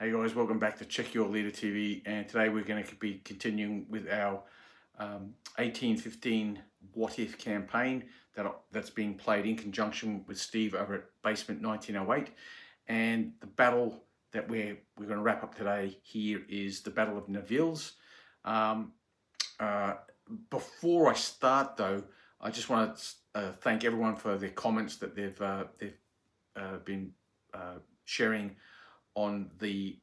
Hey guys, welcome back to CYL TV, and today we're going to be continuing with our 1815 What If campaign that's being played in conjunction with Steve over at Basement 1908. And the battle that we're going to wrap up today here is the Battle of Nivelles. Before I start though, I just want to thank everyone for their comments that they've been sharing on the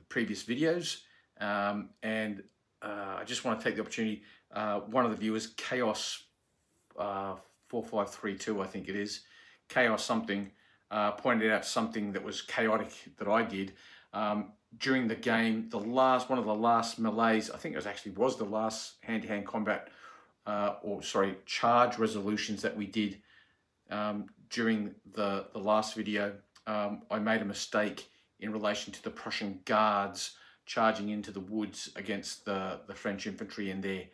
previous videos, and I just want to take the opportunity. One of the viewers, Chaos 4532, I think it is, Chaos something, pointed out something that was chaotic that I did during the game. One of the last melees, I think it was the last hand-to-hand combat, charge resolutions that we did during the last video. I made a mistake in relation to the Prussian guards charging into the woods against the French infantry in there.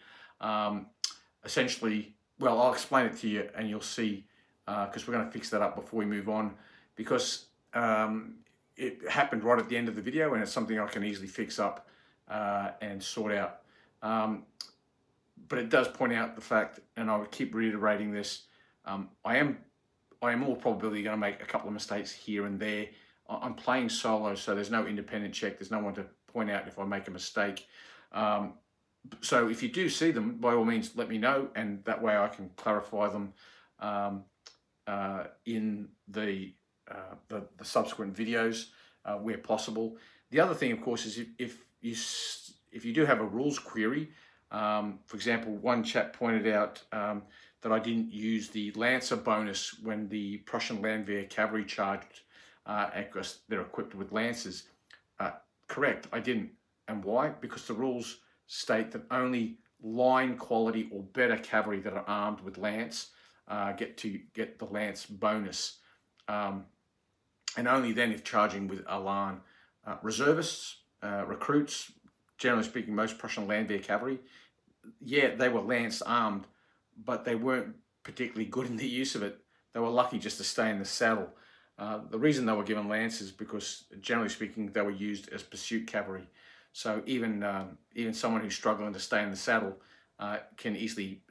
Essentially, well, I'll explain it to you and you'll see, because we're going to fix that up before we move on, because it happened right at the end of the video and it's something I can easily fix up and sort out. But it does point out the fact, and I would keep reiterating this, I am all probability going to make a couple of mistakes here and there. I'm playing solo, so there's no independent check. There's no one to point out if I make a mistake. So if you do see them, by all means, let me know, and that way I can clarify them in the subsequent videos where possible. The other thing, of course, is if you do have a rules query, for example, one chap pointed out that I didn't use the Lancer bonus when the Prussian Landwehr cavalry charged, because they're equipped with Lancers. Correct, I didn't. And why? Because the rules state that only line quality or better cavalry that are armed with Lance get the Lance bonus. And only then if charging with Alarm. Reservists, recruits, generally speaking, most Prussian Landwehr cavalry, yeah, they were Lance armed, but they weren't particularly good in the use of it. They were lucky just to stay in the saddle. The reason they were given Lancers because, generally speaking, they were used as pursuit cavalry. So even someone who's struggling to stay in the saddle can easily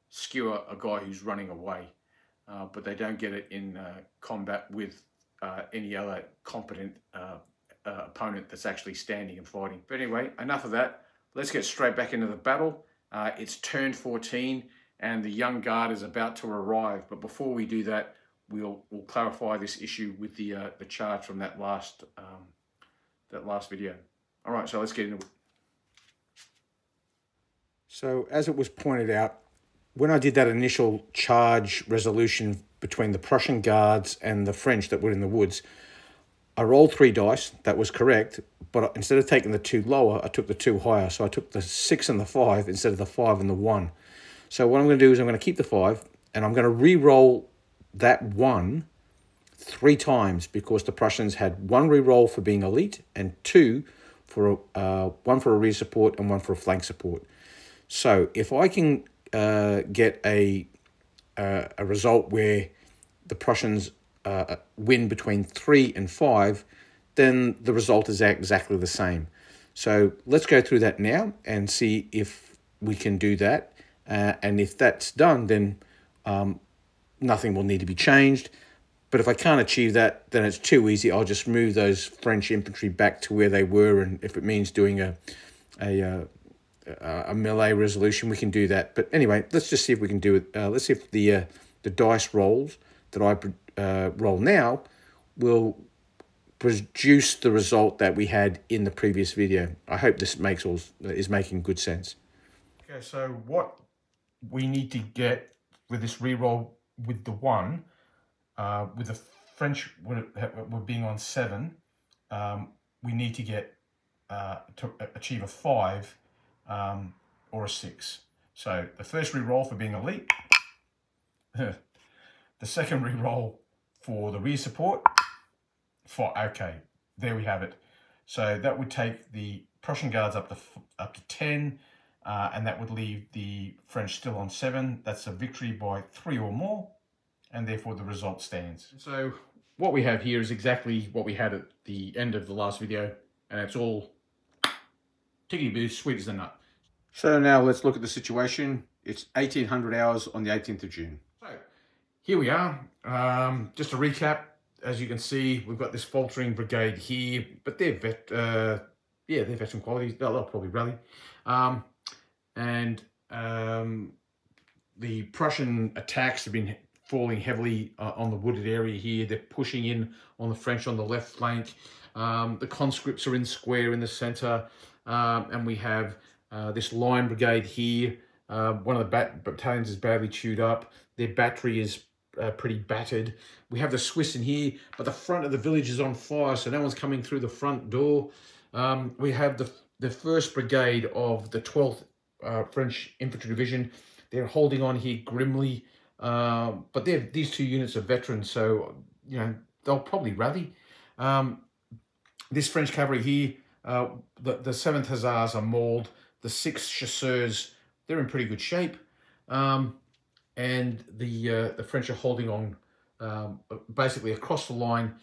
skewer a guy who's running away. But they don't get it in combat with any other competent opponent that's actually standing and fighting. But anyway, enough of that. Let's get straight back into the battle. It's turn 14 and the young guard is about to arrive. But before we do that, we'll clarify this issue with the charge from that last video. All right, so let's get into it. So as it was pointed out, when I did that initial charge resolution between the Prussian guards and the French that were in the woods, I rolled 3 dice. That was correct, but instead of taking the 2 lower, I took the 2 higher. So I took the 6 and the 5 instead of the 5 and the 1. So what I'm going to do is I'm going to keep the 5 and I'm going to re-roll that 1 3 times, because the Prussians had 1 re-roll for being elite and 2 for 1 for a rear support and 1 for a flank support. So if I can get a result where the Prussians win between 3 and 5, then the result is exactly the same. So let's go through that now and see if we can do that. And if that's done, then nothing will need to be changed. But if I can't achieve that, then it's too easy. I'll just move those French infantry back to where they were, and if it means doing a melee resolution, we can do that. But anyway, let's just see if we can do it. Let's see if the dice rolls that I roll now will produce the result that we had in the previous video. I hope this is making good sense. Okay, so what we need to get with this reroll with the 1, with the French were being on 7, we need to get to achieve a 5 or a 6. So the first reroll for being elite, the second reroll for the rear support, okay, there we have it. So that would take the Prussian guards up to 10, and that would leave the French still on 7. That's a victory by 3 or more, and therefore the result stands. So what we have here is exactly what we had at the end of the last video, and it's all tickety-boo, sweet as a nut. So now let's look at the situation. It's 1800 hours on the 18th of June. So here we are. Just to recap, as you can see, we've got this faltering brigade here, but they're they're veteran qualities. They'll probably rally. The Prussian attacks have been falling heavily on the wooded area here. They're pushing in on the French on the left flank. The conscripts are in square in the center, and we have this line brigade here. One of the battalions is badly chewed up. Their battery is pretty battered. We have the Swiss in here, but the front of the village is on fire, so no one's coming through the front door. We have the 1st Brigade of the 12th French Infantry Division. They're holding on here grimly, but these two units are veterans, so you know they'll probably rally. This French cavalry here, the 7th Hussars are mauled. The 6th Chasseurs, they're in pretty good shape, and the French are holding on basically across the line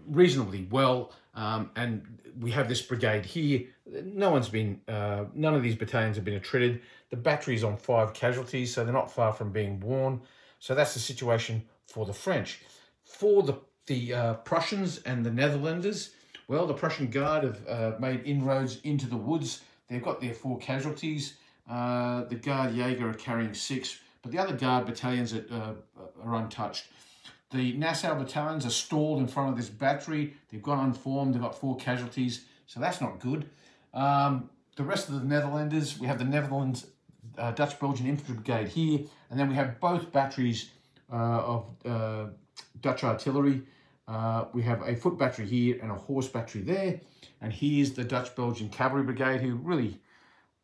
reasonably well. And we have this brigade here. None of these battalions have been attrited. The battery is on 5 casualties, so they're not far from being worn. So that's the situation for the French. For the Prussians and the Netherlanders, well, the Prussian Guard have made inroads into the woods. They've got their 4 casualties. The Guard Jaeger are carrying 6, but the other Guard battalions are untouched. The Nassau battalions are stalled in front of this battery. They've gone unformed. They've got 4 casualties, so that's not good. The rest of the Netherlanders, we have the Netherlands Dutch-Belgian Infantry Brigade here, and then we have both batteries of Dutch artillery. We have a foot battery here and a horse battery there, and here's the Dutch-Belgian Cavalry Brigade, who really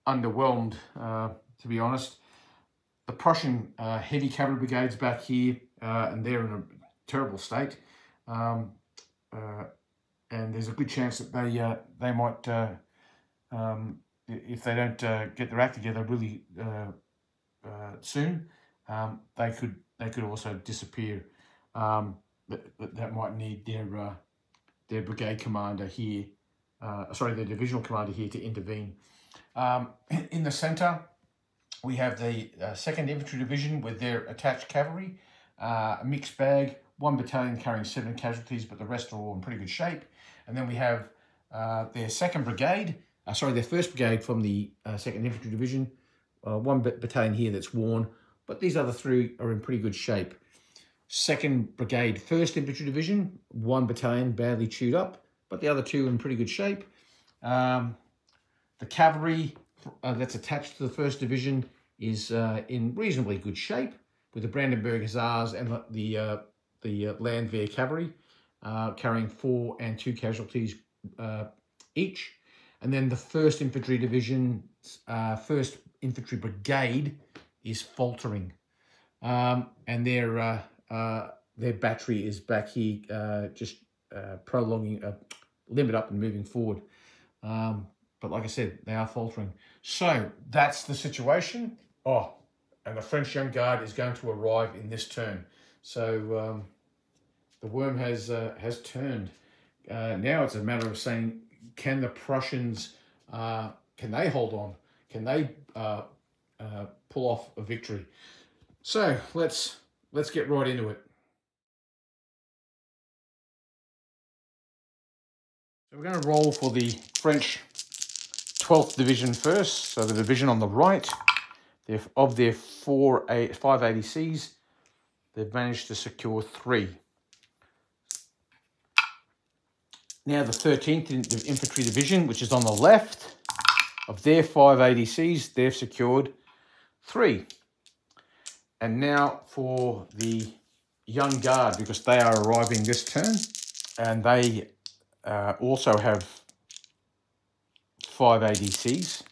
underwhelmed, to be honest. The Prussian Heavy Cavalry Brigade's back here, and they're in a terrible state. And there's a good chance that they might, if they don't get their act together really soon, they could also disappear. That might need their brigade commander here, their divisional commander here to intervene. In the centre, we have the 2nd Infantry Division with their attached cavalry, a mixed bag, 1 battalion carrying 7 casualties, but the rest are all in pretty good shape. And then we have their 2nd Brigade, their 1st Brigade from the 2nd Infantry Division, 1 battalion here that's worn, but these other 3 are in pretty good shape. 2nd Brigade, 1st Infantry Division, 1 battalion badly chewed up, but the other 2 are in pretty good shape. The cavalry that's attached to the 1st Division is in reasonably good shape, with the Brandenburg Hussars and the Landwehr Cavalry carrying 4 and 2 casualties each. And then the 1st Infantry Division, 1st Infantry Brigade is faltering. And their battery is back here, just prolonging, limit up and moving forward. But like I said, they are faltering. So that's the situation. Oh, and the French Young Guard is going to arrive in this turn. So the worm has turned. Now it's a matter of saying, can the Prussians, can they hold on? Can they pull off a victory? So let's get right into it. So we're going to roll for the French 12th Division first. So the division on the right, of their 5 ADCs, they've managed to secure 3. Now the 13th Infantry Division, which is on the left, of their 5 ADCs, they've secured 3. And now for the Young Guard, because they are arriving this turn, and they also have 5 ADCs.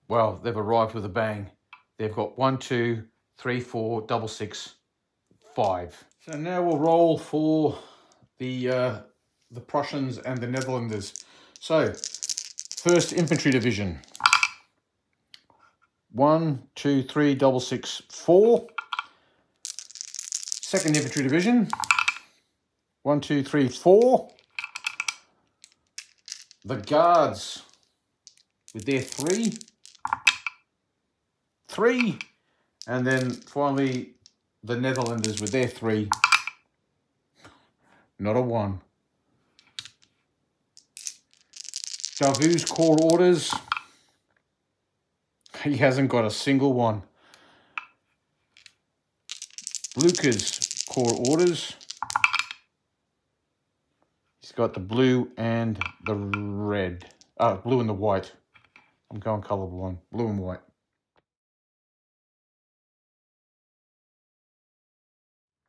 Well, they've arrived with a bang. They've got 1, 2, 3, 4, double 6, 5. So now we'll roll for the Prussians and the Netherlanders. So, 1st Infantry Division. 1, 2, 3, double 6, 4. 2nd Infantry Division. 1, 2, 3, 4. The Guards with their 3. 3. And then finally the Netherlanders with their 3. Not a 1. Davout's Corps Orders. He hasn't got a single one. Blücher's Corps Orders. He's got the blue and the red. Oh, blue and the white. I'm going colorblind. Blue and white.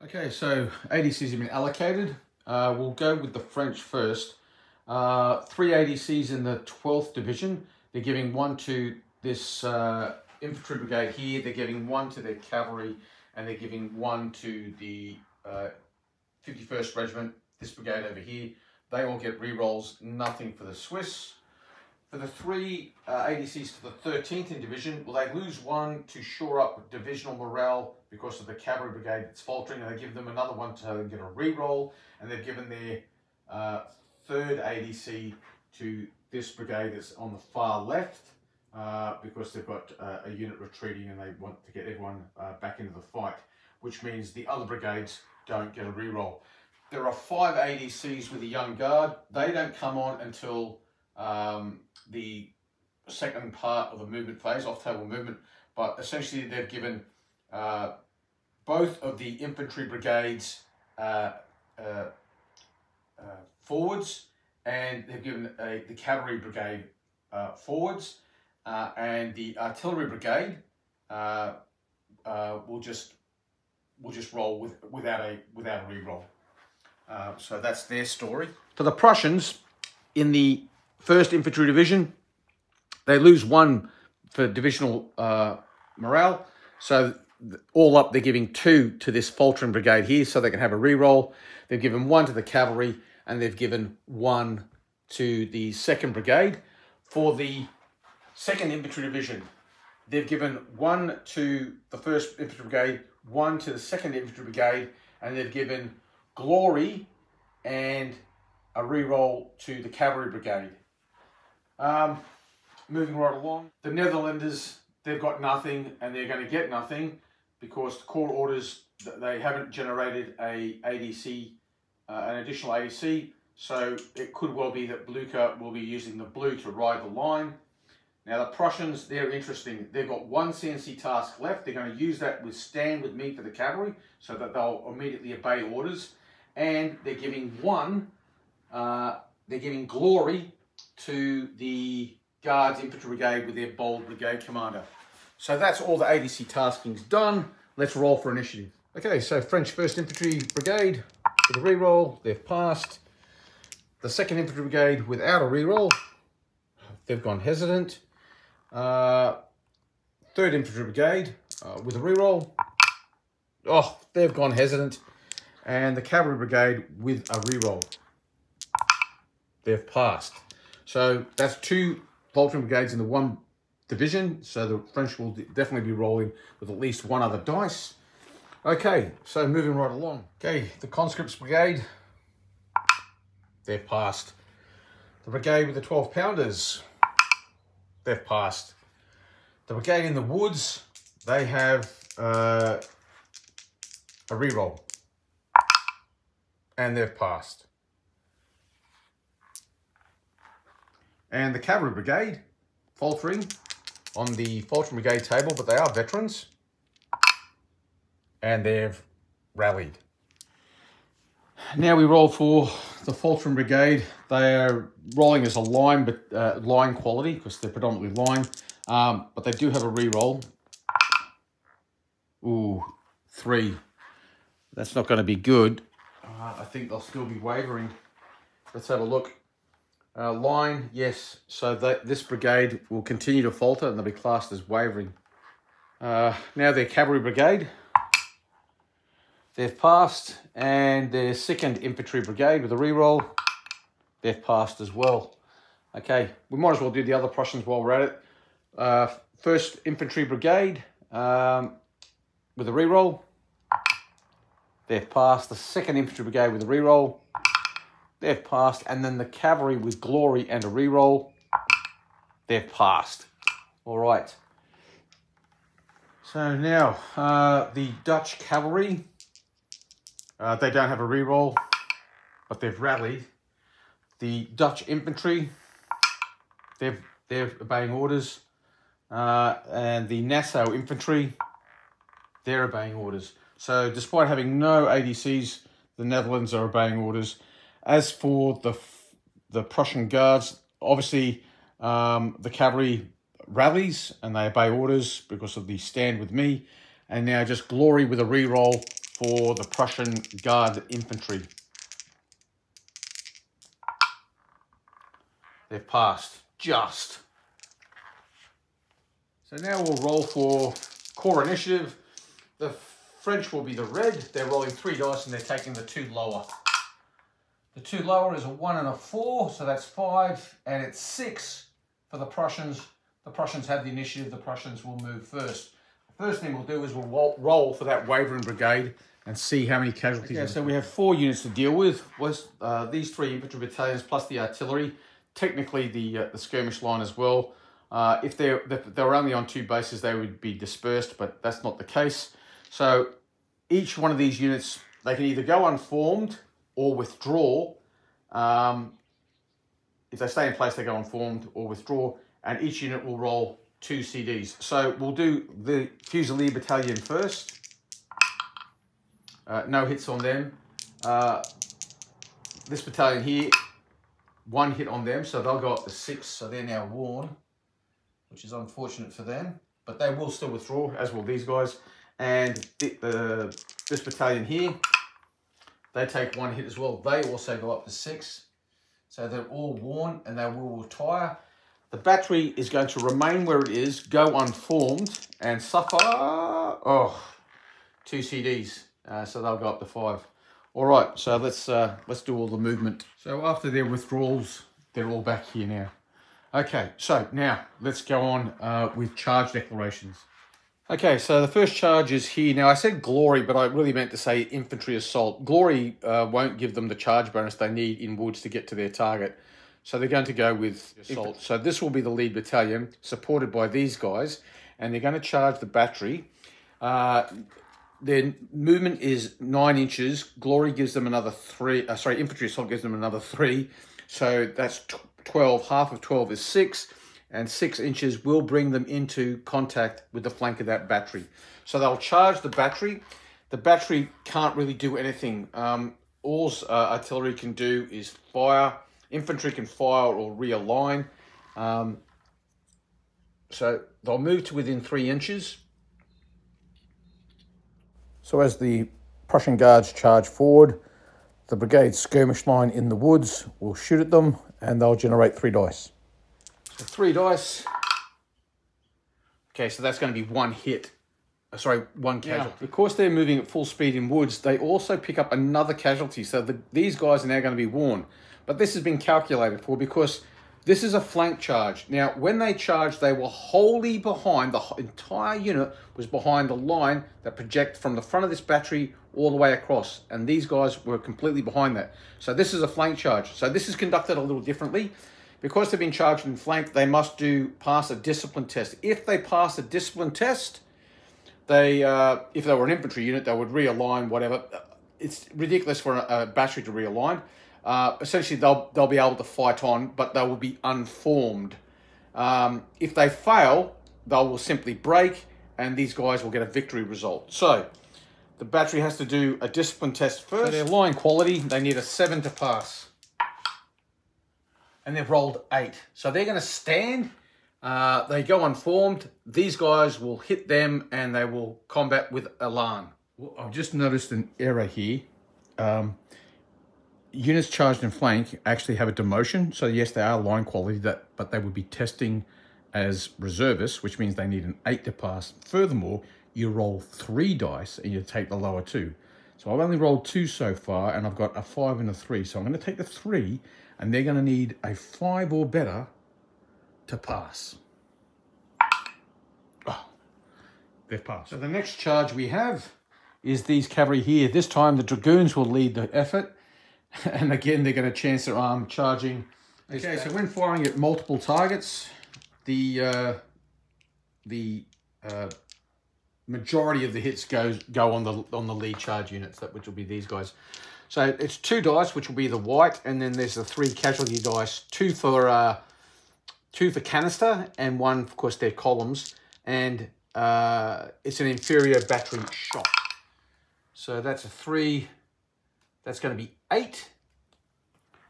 Okay, so ADCs have been allocated. We'll go with the French first. 3 ADCs in the 12th Division. They're giving 1 to this infantry brigade here. They're giving 1 to their cavalry, and they're giving 1 to the 51st Regiment, this brigade over here. They all get re-rolls, nothing for the Swiss. For the 3 ADCs to the 13th Division, well, they lose 1 to shore up divisional morale because of the cavalry brigade that's faltering, and they give them another 1 to get a re-roll, and they've given their 3rd ADC to this brigade that's on the far left because they've got a unit retreating and they want to get everyone back into the fight, which means the other brigades don't get a re-roll. There are 5 ADCs with the Young Guard. They don't come on until the second part of the movement phase, off-table movement, but essentially they've given both of the infantry brigades forwards, and they've given the cavalry brigade forwards, and the artillery brigade will just roll without a re-roll. So that's their story. For the Prussians, in the 1st Infantry Division, they lose 1 for divisional morale. So all up, they're giving 2 to this faltering brigade here, so they can have a re-roll. They've given 1 to the cavalry, and they've given 1 to the 2nd Brigade. For the 2nd Infantry Division, they've given 1 to the 1st Infantry Brigade, 1 to the 2nd Infantry Brigade, and they've given glory and a re-roll to the Cavalry Brigade. Moving right along, the Netherlanders, they've got nothing, and they're going to get nothing because the Corps Orders, they haven't generated a ADC, an additional ADC, so it could well be that Blücher will be using the blue to ride the line. Now the Prussians, they're interesting. They've got 1 CNC task left. They're going to use that with Stand With Me for the cavalry, so that they'll immediately obey orders. And they're giving they're giving glory to the Guards Infantry Brigade with their bold brigade commander. So that's all the ADC tasking's done. Let's roll for initiative. Okay, so French 1st Infantry Brigade with a re-roll, they've passed. The 2nd Infantry Brigade without a re-roll, they've gone hesitant. 3rd Infantry Brigade with a re-roll, oh, they've gone hesitant. And the Cavalry Brigade with a re-roll, they've passed. So that's 2 faltering brigades in the 1 division, so the French will definitely be rolling with at least 1 other dice. Okay, so moving right along. Okay, the Conscripts Brigade, they've passed. The brigade with the 12 pounders, they've passed. The brigade in the woods, they have a re-roll, and they've passed. And the Cavalry Brigade, faltering on the faltering brigade table, but they are veterans, and they've rallied. Now we roll for the faltering brigade. They are rolling as a line, but line quality, because they're predominantly line, but they do have a re-roll. Ooh, 3. That's not going to be good. I think they'll still be wavering. Let's have a look. Line, yes. So this brigade will continue to falter, and they'll be classed as wavering. Now their Cavalry Brigade, they've passed, and their 2nd Infantry Brigade with a re-roll, they've passed as well. Okay, we might as well do the other Prussians while we're at it. 1st Infantry Brigade with a re-roll, they've passed. The 2nd Infantry Brigade with a reroll, they've passed. And then the cavalry with glory and a reroll, they've passed. All right. So now, the Dutch cavalry, they don't have a reroll, but they've rallied. The Dutch infantry, they're obeying orders. And the Nassau infantry, they're obeying orders. So despite having no ADCs, the Netherlands are obeying orders. As for the Prussian guards, obviously the cavalry rallies and they obey orders because of the stand with me. And now just glory with a reroll for the Prussian guard infantry. They've passed, just. So now we'll roll for Corps Initiative. The French will be the red. They're rolling 3 dice and they're taking the 2 lower. The 2 lower is a 1 and a 4, so that's 5, and it's 6 for the Prussians. The Prussians have the initiative. The Prussians will move first. The first thing we'll do is we'll roll for that wavering brigade and see how many casualties. Okay, so we have 4 units to deal with. These 3 infantry battalions plus the artillery. Technically the skirmish line as well. If they were only on 2 bases, they would be dispersed, but that's not the case. So each one of these units, they can either go unformed or withdraw. If they stay in place, they go unformed or withdraw, and each unit will roll 2 CDs. So we'll do the Fusilier Battalion first. No hits on them. This battalion here, 1 hit on them, so they'll go up to 6, so they're now worn, which is unfortunate for them, but they will still withdraw, as will these guys. And this battalion here, they take 1 hit as well. They also go up to 6, so they're all worn and they will retire. The battery is going to remain where it is, go unformed, and suffer 2 CDs, so they'll go up to 5. All right, so let's do all the movement. So after their withdrawals, they're all back here now. Okay, so now let's go on with charge declarations. Okay, so the first charge is here. Now I said glory, but I really meant to say infantry assault. Glory won't give them the charge bonus they need in woods to get to their target. So they're going to go with assault. So this will be the lead battalion, supported by these guys, and they're going to charge the battery. Their movement is 9 inches. Glory gives them another 3. Infantry assault gives them another 3. So that's 12. Half of 12 is 6. And 6 inches will bring them into contact with the flank of that battery. So they'll charge the battery. The battery can't really do anything. All artillery can do is fire. Infantry can fire or realign. So they'll move to within 3 inches. So as the Prussian guards charge forward, the brigade's skirmish line in the woods will shoot at them and they'll generate 3 dice. So 3 dice. Okay, so that's going to be 1 hit. 1 casualty. Yeah. Because they're moving at full speed in woods, they also pick up another casualty. So these guys are now going to be worn. But this has been calculated for because this is a flank charge. Now, when they charged, they were wholly behind. The entire unit was behind the line that projects from the front of this battery all the way across. And these guys were completely behind that. So this is a flank charge. So this is conducted a little differently. Because they've been charged in flank, they must pass a discipline test. If they pass a discipline test, if they were an infantry unit, they would realign, whatever. It's ridiculous for a battery to realign. Essentially, they'll be able to fight on, but they will be unformed. If they fail, they will simply break, and these guys will get a victory result. So the battery has to do a discipline test first. So their line quality, they need a 7 to pass. And they've rolled 8. So they're going to stand. They go unformed. These guys will hit them, and they will combat with elan. Well, I've just noticed an error here. Units charged in flank actually have a demotion. So yes, they are line quality, but they would be testing as reservists, which means they need an 8 to pass. Furthermore, you roll 3 dice and you take the lower 2. So I've only rolled 2 so far, and I've got a 5 and a 3. So I'm going to take the 3, and they're going to need a 5 or better to pass. Oh, they've passed. So the next charge we have is these cavalry here. This time the dragoons will lead the effort. And again, they're going to chance their arm charging. Okay, so when firing at multiple targets, the majority of the hits go on the lead charge units, which will be these guys. So it's 2 dice, which will be the white, and then there's the 3 casualty dice, 2 for canister, and 1, of course, they're columns, and it's an inferior battery shot. So that's a 3. That's going to be 8.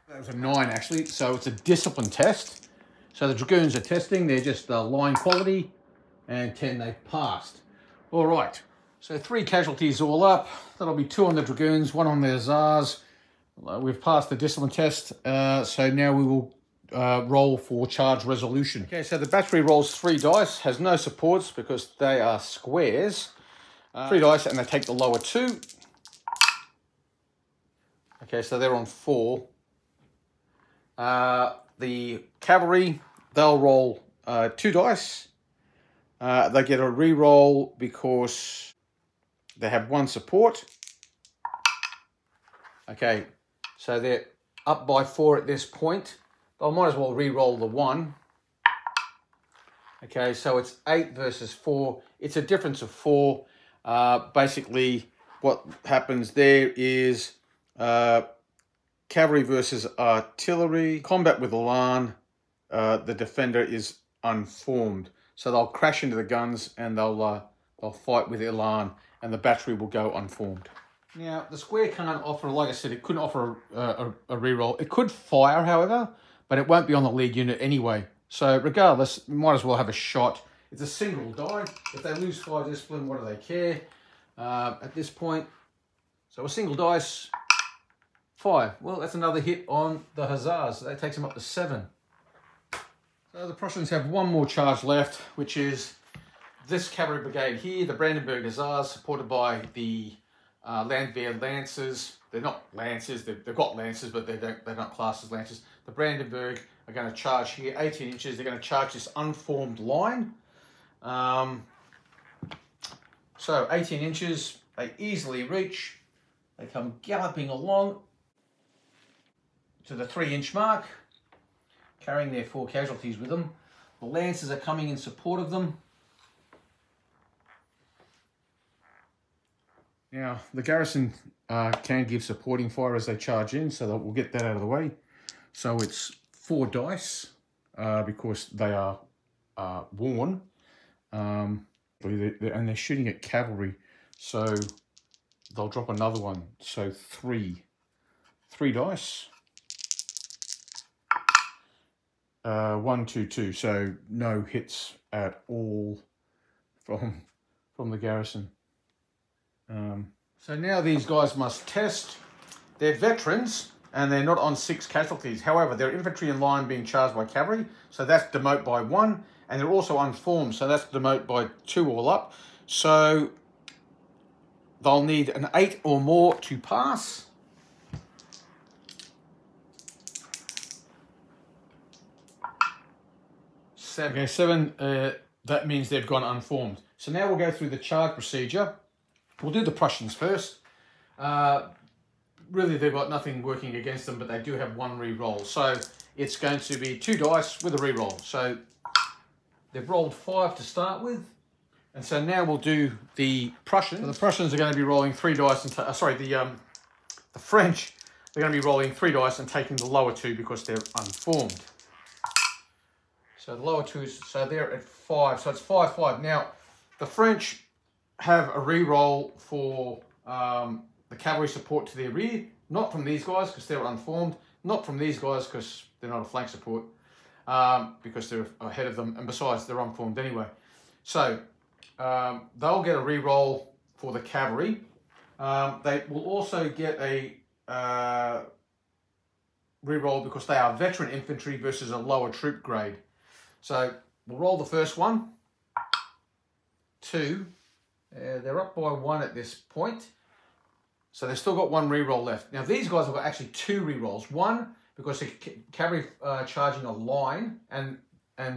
That was a 9 actually. So it's a discipline test. So the dragoons are testing. They're just line quality, and 10 they've passed. All right. So 3 casualties all up. That'll be 2 on the dragoons, 1 on the hussars. We've passed the discipline test. So now we will roll for charge resolution. Okay. So the battery rolls 3 dice. Has no supports because they are squares. 3 dice, and they take the lower 2. Okay, so they're on 4. The cavalry, they'll roll 2 dice. They get a re-roll because they have 1 support. Okay, so they're up by 4 at this point. I might as well re-roll the 1. Okay, so it's 8 versus 4. It's a difference of 4. Basically, what happens there is cavalry versus artillery. Combat with elan, the defender is unformed. So they'll crash into the guns and they'll fight with elan, and the battery will go unformed. Now, the square can't offer, like I said, it couldn't offer a reroll. It could fire, however, but it won't be on the lead unit anyway. So regardless, might as well have a shot. It's a single die. If they lose 5 discipline, what do they care at this point? So a single dice, 5. Well, that's another hit on the hussars. So that takes them up to 7. So the Prussians have 1 more charge left, which is this cavalry brigade here, the Brandenburg Hussars, supported by the Landwehr Lancers. They're not Lancers, they've got Lancers, but they're not classed as Lancers. The Brandenburg are going to charge here, 18 inches. They're going to charge this unformed line. So 18 inches, they easily reach. They come galloping along to the 3-inch mark, carrying their 4 casualties with them. The Lancers are coming in support of them. Now, the garrison can give supporting fire as they charge in, so that we'll get that out of the way. So it's 4 dice, because they are worn, and they're shooting at cavalry, so they'll drop another one. So 3 dice. 1, 2, 2. So no hits at all from the garrison. So now these guys must test. They're veterans and they're not on 6 casualties. However, they're infantry in line being charged by cavalry, so that's demote by 1. And they're also unformed, so that's demote by 2 all up. So they'll need an 8 or more to pass. Okay, 7, that means they've gone unformed. So now we'll go through the charge procedure. We'll do the Prussians first. Really, they've got nothing working against them, but they do have 1 re-roll. So it's going to be 2 dice with a re-roll. So they've rolled 5 to start with. And so now we'll do the Prussians. So the Prussians are going to be rolling 3 dice. And the French, they're going to be rolling 3 dice and taking the lower 2 because they're unformed. So the lower 2s, so they're at 5. So it's 5, 5. Now, the French have a re-roll for the cavalry support to their rear, not from these guys because they're unformed, not from these guys because they're not a flank support, because they're ahead of them, and besides they're unformed anyway. So they'll get a re-roll for the cavalry. They will also get a re-roll because they are veteran infantry versus a lower troop grade. So we'll roll the first one. 2. They're up by 1 at this point. So they've still got 1 re-roll left. Now these guys have got actually 2 re-rolls. 1 because the cavalry charging a line, and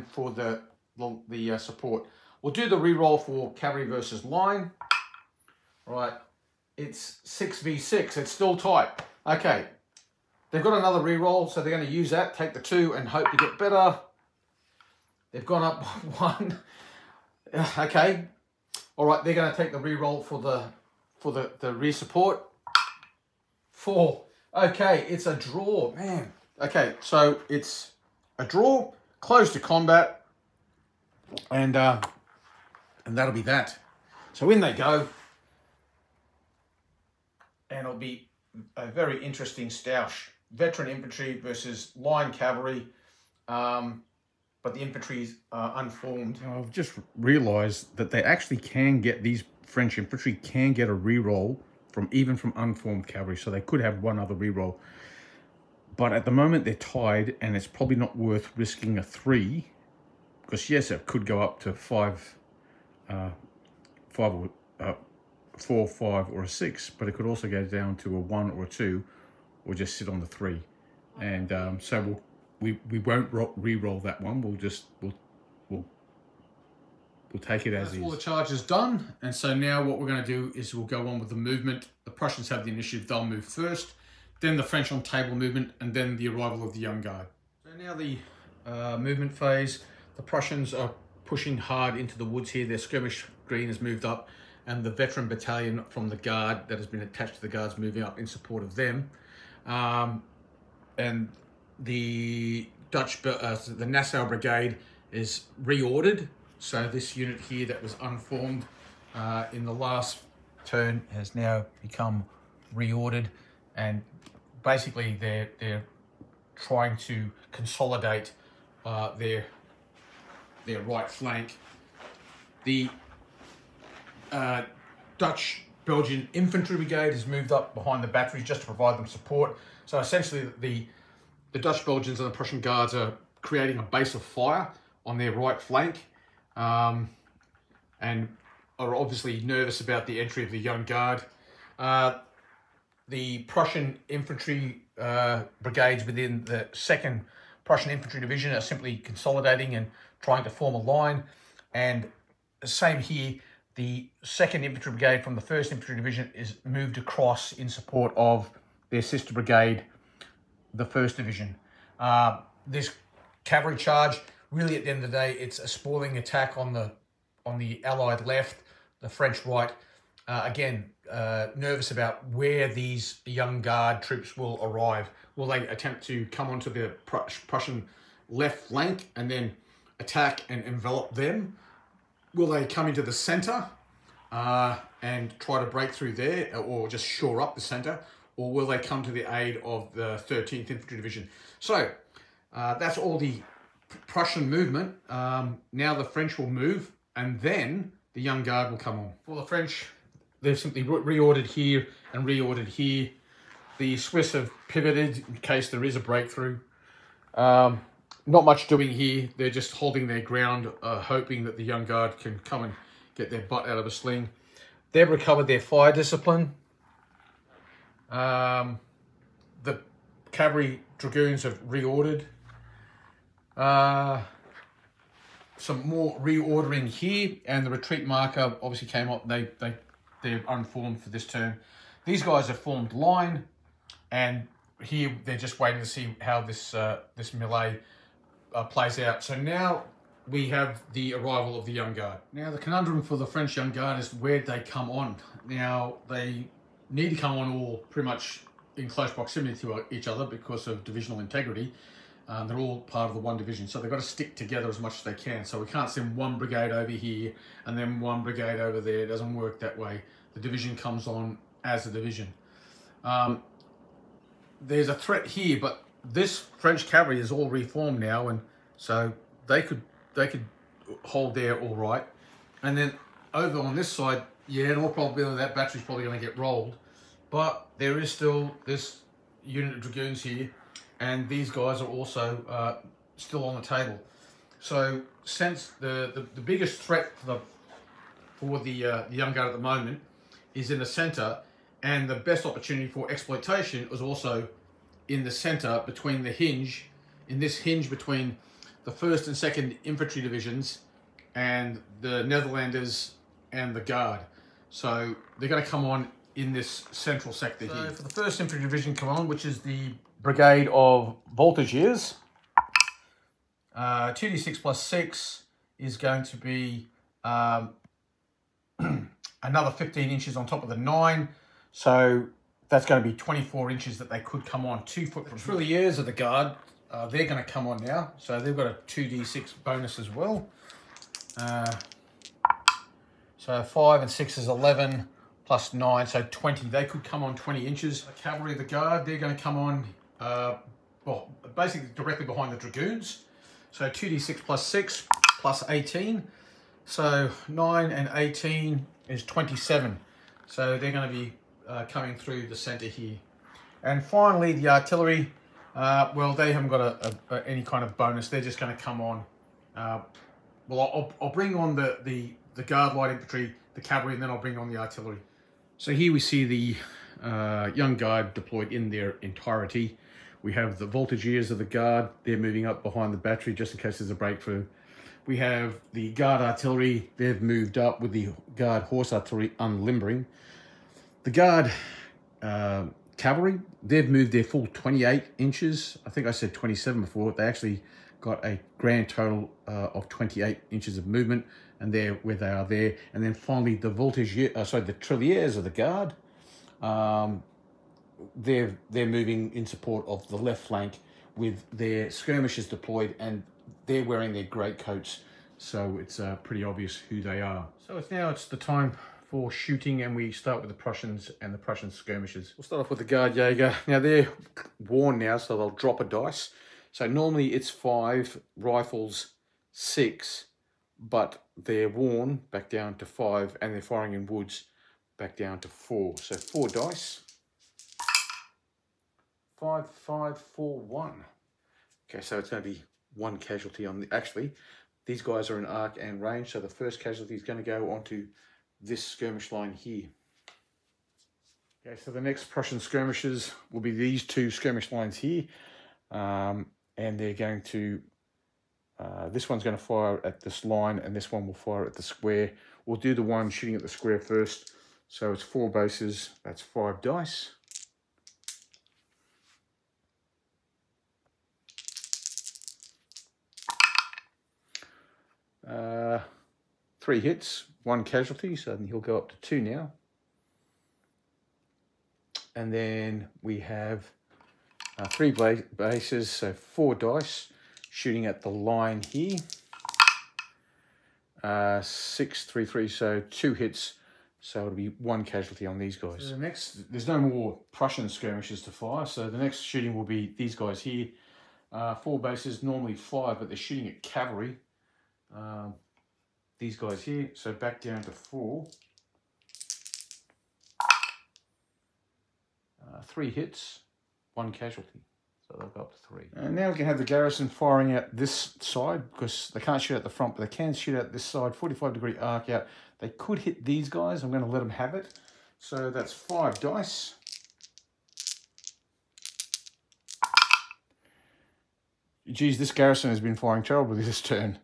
for the support. We'll do the re-roll for cavalry versus line. Right. it's 6v6. It's still tight. Okay, they've got another re-roll, so they're going to use that, take the 2 and hope to get better. They've gone up 1. Okay, all right, they're going to take the re-roll for the rear support. 4. Okay, it's a draw, man. Okay, so it's a draw, close to combat, and that'll be that. So in they go, and it'll be a very interesting stoush. Veteran infantry versus line cavalry, but the infantry's unformed. Now, I've just realised that they actually can get, these French infantry can get a re-roll even from unformed cavalry, so they could have one other re-roll. But at the moment they're tied, and it's probably not worth risking a 3, because yes, it could go up to 5, 4, 5, or a 6, but it could also go down to a 1 or a 2, or just sit on the 3. And so we won't re-roll that one. We'll take it as is. All the charges done, and so now what we're going to do is we'll go on with the movement. The Prussians have the initiative; they'll move first, then the French on table movement, and then the arrival of the Young Guard. So now the movement phase. The Prussians are pushing hard into the woods here. Their skirmish green has moved up, and the veteran battalion from the Guard that has been attached to the Guards moving up in support of them. And the the Nassau Brigade is reordered. So this unit here that was unformed in the last turn has now become reordered, and basically they're trying to consolidate their right flank. The Dutch Belgian Infantry Brigade has moved up behind the batteries just to provide them support. So essentially the Dutch Belgians and the Prussian Guards are creating a base of fire on their right flank, and are obviously nervous about the entry of the Young Guard. The Prussian infantry brigades within the 2nd Prussian Infantry Division are simply consolidating and trying to form a line. And same here, the 2nd Infantry Brigade from the 1st Infantry Division is moved across in support of their sister brigade, the 1st Division. This cavalry charge, really at the end of the day, it's a spoiling attack on the Allied left, the French right. Again, nervous about where these Young Guard troops will arrive. Will they attempt to come onto the Prussian left flank and then attack and envelop them? Will they come into the centre and try to break through there, or just shore up the centre? Or will they come to the aid of the 13th Infantry Division? So that's all the Prussian movement. Now the French will move, and then the Young Guard will come on. For the French, they've simply reordered here and reordered here. The Swiss have pivoted in case there is a breakthrough. Not much doing here. They're just holding their ground, hoping that the Young Guard can come and get their butt out of a sling. They've recovered their fire discipline. The cavalry dragoons have reordered. Some more reordering here, and the retreat marker obviously came up. They're unformed for this turn. These guys have formed line, and here they're just waiting to see how this melee plays out. So now we have the arrival of the Young Guard. Now the conundrum for the French Young Guard is where they come on. Now they need to come on all pretty much in close proximity to each other because of divisional integrity. They're all part of the one division, so they've got to stick together as much as they can. So we can't send one brigade over here and then one brigade over there. It doesn't work that way. The division comes on as a division. There's a threat here, but this French cavalry is all reformed now, and so they could hold there all right. And then over on this side, yeah, in all probability that battery's probably going to get rolled, but there is still this unit of dragoons here, and these guys are also still on the table. So since the biggest threat for the Young Guard at the moment is in the centre, and the best opportunity for exploitation is also in the centre between the hinge, in this hinge between the 1st and 2nd Infantry Divisions and the Netherlanders and the Guard. So they're going to come on in this central sector here. So for the 1st Infantry Division, come on, which is the Brigade of Voltigeurs. 2d6 plus 6 is going to be another 15 inches on top of the 9. So that's going to be 24 inches that they could come on 2 foot from. The Trilliers of the Guard, they're going to come on now. So they've got a 2d6 bonus as well. So 5 and 6 is 11 plus 9, so 20. They could come on 20 inches. The Cavalry of the Guard, they're going to come on, well, basically directly behind the Dragoons. So 2d6 plus 6 plus 18. So 9 and 18 is 27. So they're going to be coming through the center here. And finally, the Artillery, well, they haven't got any kind of bonus. They're just going to come on. Well, I'll bring on the Guard Light Infantry, the Cavalry, and then I'll bring on the Artillery. So here we see the Young Guard deployed in their entirety. We have the Voltigeurs of the Guard. They're moving up behind the battery just in case there's a breakthrough. We have the Guard Artillery. They've moved up with the Guard Horse Artillery unlimbering. The Guard Cavalry, they've moved their full 28 inches. I think I said 27 before. They actually got a grand total of 28 inches of movement, and they're where they are there. And then finally the the Trilliers of the Guard. They're moving in support of the left flank with their skirmishers deployed, and they're wearing their great coats, so it's pretty obvious who they are. So it's the time for shooting, and we start with the Prussians and the Prussian skirmishers. We'll start off with the Guard Jaeger. Now they're worn now, so they'll drop a dice. So normally it's 5, rifles 6, but they're worn back down to 5, and they're firing in woods back down to 4. So 4 dice. 5, 5, 4, 1. Okay, so it's going to be 1 casualty on the... Actually, these guys are in arc and range, so the first casualty is going to go onto this skirmish line here. Okay, so the next Prussian skirmishers will be these 2 skirmish lines here. And they're going to... this one's going to fire at this line, and this one will fire at the square. We'll do the one shooting at the square first. So it's 4 bases, that's 5 dice. Three hits, 1 casualty, so he'll go up to 2 now. And then we have 3 bases, so 4 dice, shooting at the line here. 6, 3, 3, so 2 hits, so it'll be 1 casualty on these guys. So the next, there's no more Prussian skirmishers to fire, so the next shooting will be these guys here. 4 bases, normally 5, but they're shooting at cavalry. These guys here, so back down to 4. 3 hits, 1 casualty, so they'll go up to 3. And now we can have the garrison firing out this side, because they can't shoot at the front, but they can shoot out this side, 45-degree arc out. They could hit these guys. I'm going to let them have it. So that's 5 dice. Geez, this garrison has been firing terribly this turn.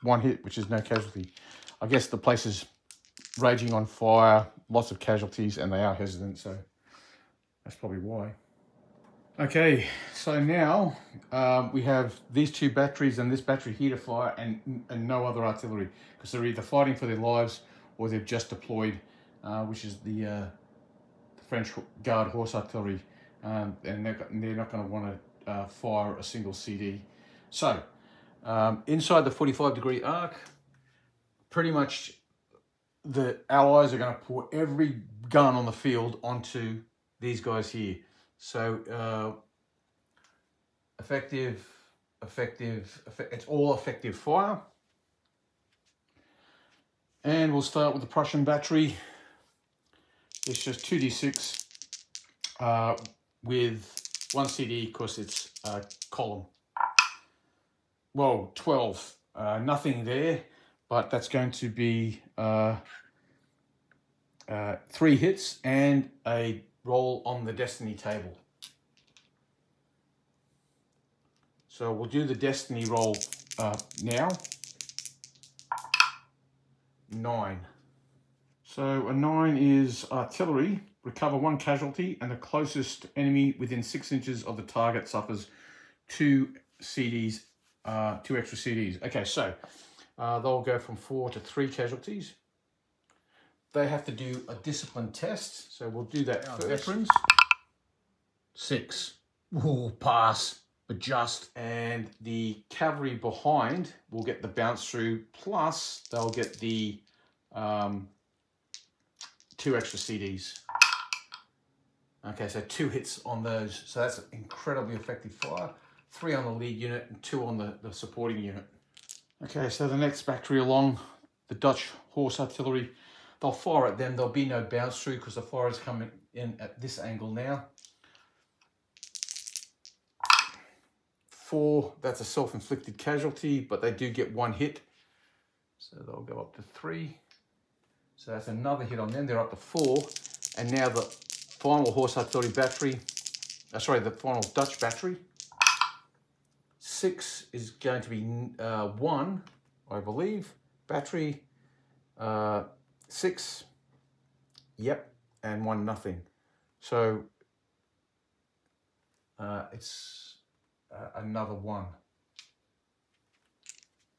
1 hit, which is no casualty. I guess the place is raging on fire, lots of casualties, and they are hesitant, so that's probably why. Okay, so now we have these 2 batteries and this battery here to fire, and no other artillery, because they're either fighting for their lives or they've just deployed, which is the French Guard Horse Artillery, and they're not going to want to fire a single CD. So, inside the 45-degree arc, pretty much the Allies are going to pour every gun on the field onto these guys here. So it's all effective fire. And we'll start with the Prussian battery. It's just 2d6 with 1 CD, because it's column. Well, 12. Nothing there, but that's going to be 3 hits and a roll on the destiny table. So we'll do the destiny roll now. 9. So a 9 is artillery. Recover 1 casualty, and the closest enemy within 6 inches of the target suffers 2 CDs, 2 extra CDs. Okay, so they'll go from 4 to 3 casualties. They have to do a discipline test, so we'll do that first. Veterans. 6. Ooh, pass, but just. And the cavalry behind will get the bounce through, plus they'll get the 2 extra CDs. Okay, so 2 hits on those. So that's an incredibly effective fire. 3 on the lead unit and 2 on the supporting unit. Okay, so the next battery along, the Dutch horse artillery, they'll fire at them. There'll be no bounce through because the fire is coming in at this angle now. 4, that's a self-inflicted casualty, but they do get 1 hit. So they'll go up to 3. So that's another hit on them. They're up to 4. And now the final horse artillery battery, the final Dutch battery. 6 is going to be 1, I believe. Battery 6, yep, and 1 nothing. So it's another 1.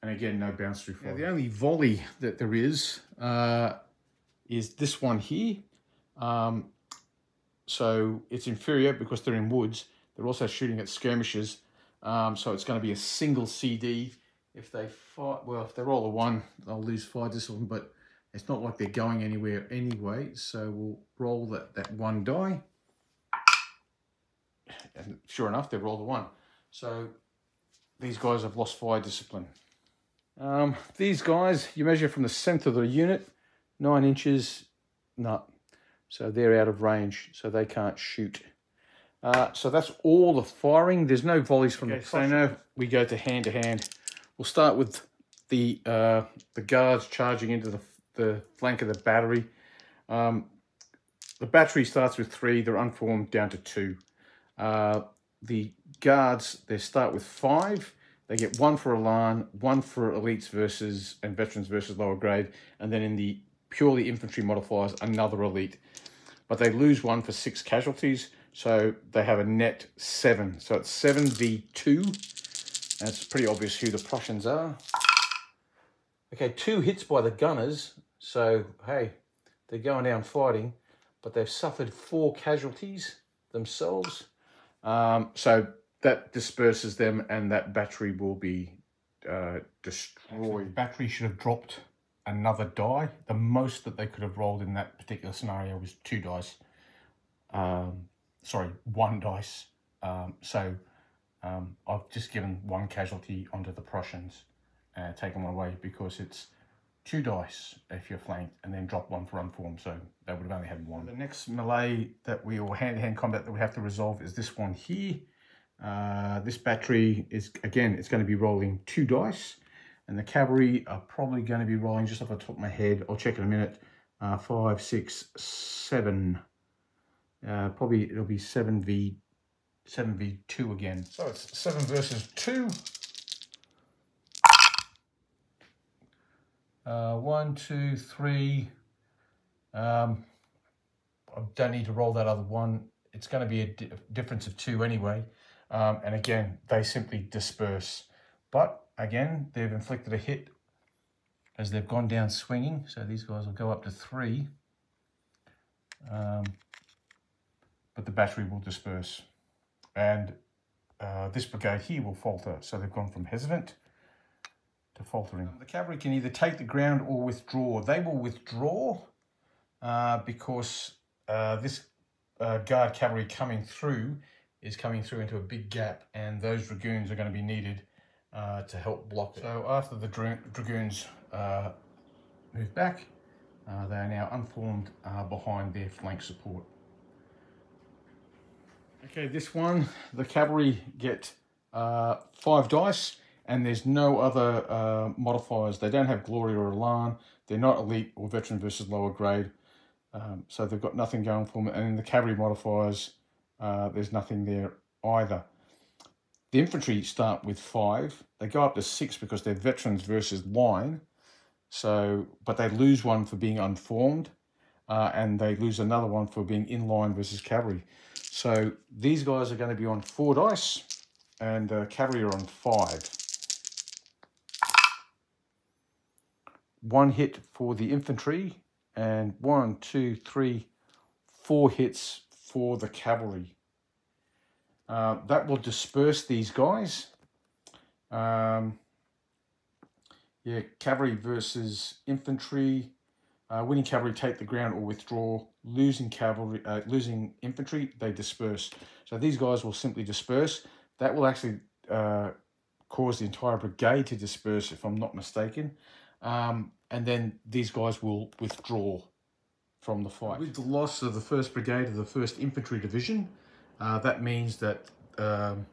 And again, no bounce through fire. The only volley that there is this one here. So it's inferior because they're in woods. They're also shooting at skirmishes. So it's going to be a single CD. If they fight, well, if they roll a 1, they'll lose 5 discipline, but it's not like they're going anywhere anyway. So we'll roll that 1 die. And sure enough, they rolled a 1. So these guys have lost 5 discipline. These guys, you measure from the center of the unit, 9 inches, no. So they're out of range, so they can't shoot. So that's all the firing. There's no volleys from the front. So now we go to hand. We'll start with the guards charging into the flank of the battery. The battery starts with 3. They're unformed down to 2. The guards, they start with 5. They get 1 for Elan, 1 for elites versus and veterans versus lower grade, and then in the purely infantry modifiers, another elite. But they lose 1 for 6 casualties, so they have a net 7. So it's 7v2, and it's pretty obvious who the Prussians are. Okay, 2 hits by the gunners, so hey, they're going down fighting, but they've suffered 4 casualties themselves. So that disperses them, and that battery will be destroyed. The battery should have dropped another die. The most that they could have rolled in that particular scenario was 2 dice. Sorry, 1 dice. So I've just given 1 casualty onto the Prussians and taken 1 away because it's 2 dice if you're flanked, and then drop 1 for unformed. So they would have only had 1. The next melee or hand-to-hand combat that we have to resolve is this one here. This battery is, again, it's going to be rolling 2 dice, and the cavalry are probably going to be rolling, just off the top of my head, I'll check in a minute, 5, 6, 7. Probably it'll be 7v2 again. So it's 7 versus 2. 1, 2, 3. I don't need to roll that other 1. It's going to be a difference of 2 anyway. And again, they simply disperse. But again, they've inflicted a hit as they've gone down swinging. So these guys will go up to 3. But the battery will disperse. And this brigade here will falter. So they've gone from hesitant to faltering. The cavalry can either take the ground or withdraw. They will withdraw because this guard cavalry coming through is coming through into a big gap, and those dragoons are going to be needed to help block it. So after the dragoons move back, they are now unformed behind their flank support. Okay, this one, the cavalry get 5 dice, and there's no other modifiers. They don't have glory or elan. They're not elite or veteran versus lower grade. So they've got nothing going for them. And in the cavalry modifiers, there's nothing there either. The infantry start with 5. They go up to 6 because they're veterans versus line. So, but they lose 1 for being unformed. and they lose another one for being in line versus cavalry. So these guys are going to be on 4 dice, and cavalry are on 5. 1 hit for the infantry, and 1, 2, 3, 4 hits for the cavalry. That will disperse these guys. Yeah, cavalry versus infantry. Winning cavalry take the ground or withdraw. Losing infantry, they disperse. So these guys will simply disperse. That will actually cause the entire brigade to disperse, if I'm not mistaken. And then these guys will withdraw from the fight. With the loss of the 1st Brigade of the 1st Infantry Division, that means that the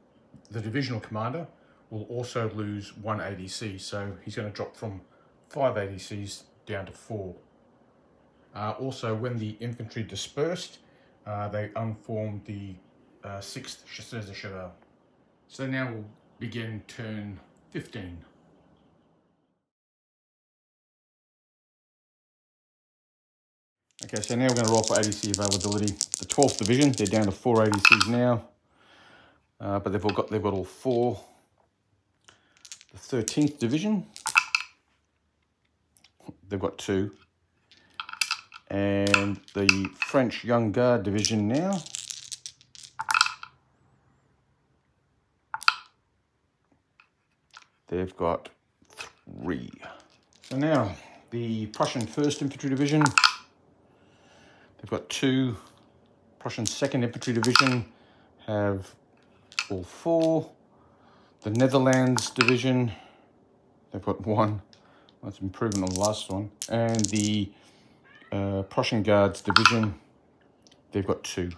divisional commander will also lose 1 ADC. So he's going to drop from 5 ADCs down to 4. Also, when the infantry dispersed, they unformed the 6th Chasseurs de Cheval. So now we'll begin turn 15. Okay, so now we're going to roll for ADC availability. The 12th Division, they're down to 4 ADCs now, but they've got all 4. The 13th Division, they've got 2. And the French Young Guard Division now, they've got 3. So now the Prussian 1st Infantry Division, they've got 2. Prussian 2nd Infantry Division have all 4. The Netherlands Division, they've got 1. That's improvement on the last one. And the Prussian Guards Division, they've got 2.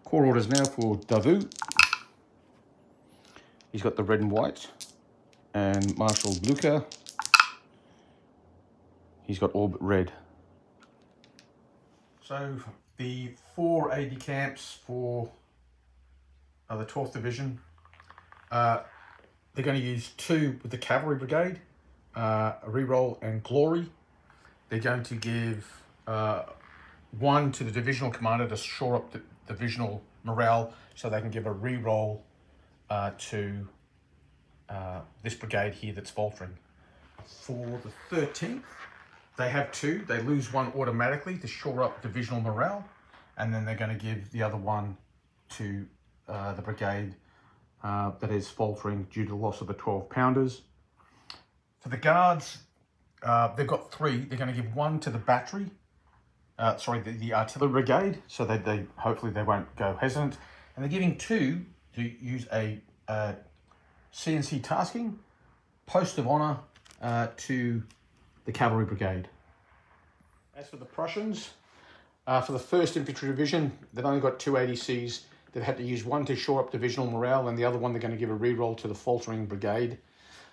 Corps orders now for Davout. He's got the red and white. And Marshals Blücher, he's got all but red. So the 4 AD camps for the 12th Division, they're going to use 2 with the Cavalry Brigade, a reroll and glory. They're going to give 1 to the divisional commander to shore up the divisional morale, so they can give a reroll to this brigade here that's faltering. For the 13th, they have 2. They lose 1 automatically to shore up divisional morale, and then they're going to give the other 1 to the brigade that is faltering due to the loss of the 12 pounders. For the guards, they've got 3. They're going to give 1 to the battery, the artillery brigade, so they hopefully they won't go hesitant. And they're giving 2 to use a CNC tasking, post of honor to the cavalry brigade. As for the Prussians, for the 1st Infantry Division, they've only got 2 ADCs. They've had to use 1 to shore up divisional morale, and the other one they're going to give a reroll to the faltering brigade.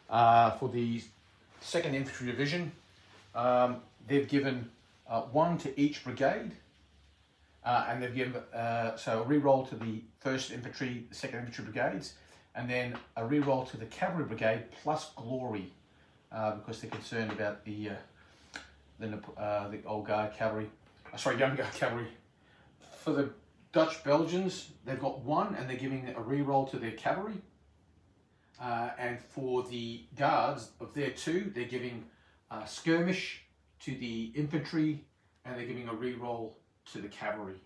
For the 2nd Infantry Division, they've given 1 to each brigade, and they've given so a reroll to the 1st Infantry, the 2nd Infantry brigades, and then a reroll to the cavalry brigade plus glory, because they're concerned about the old guard cavalry, young guard cavalry. For the Dutch Belgians, they've got 1, and they're giving a reroll to their cavalry. And for the guards of their 2, they're giving skirmish to the infantry, and they're giving a reroll to the cavalry.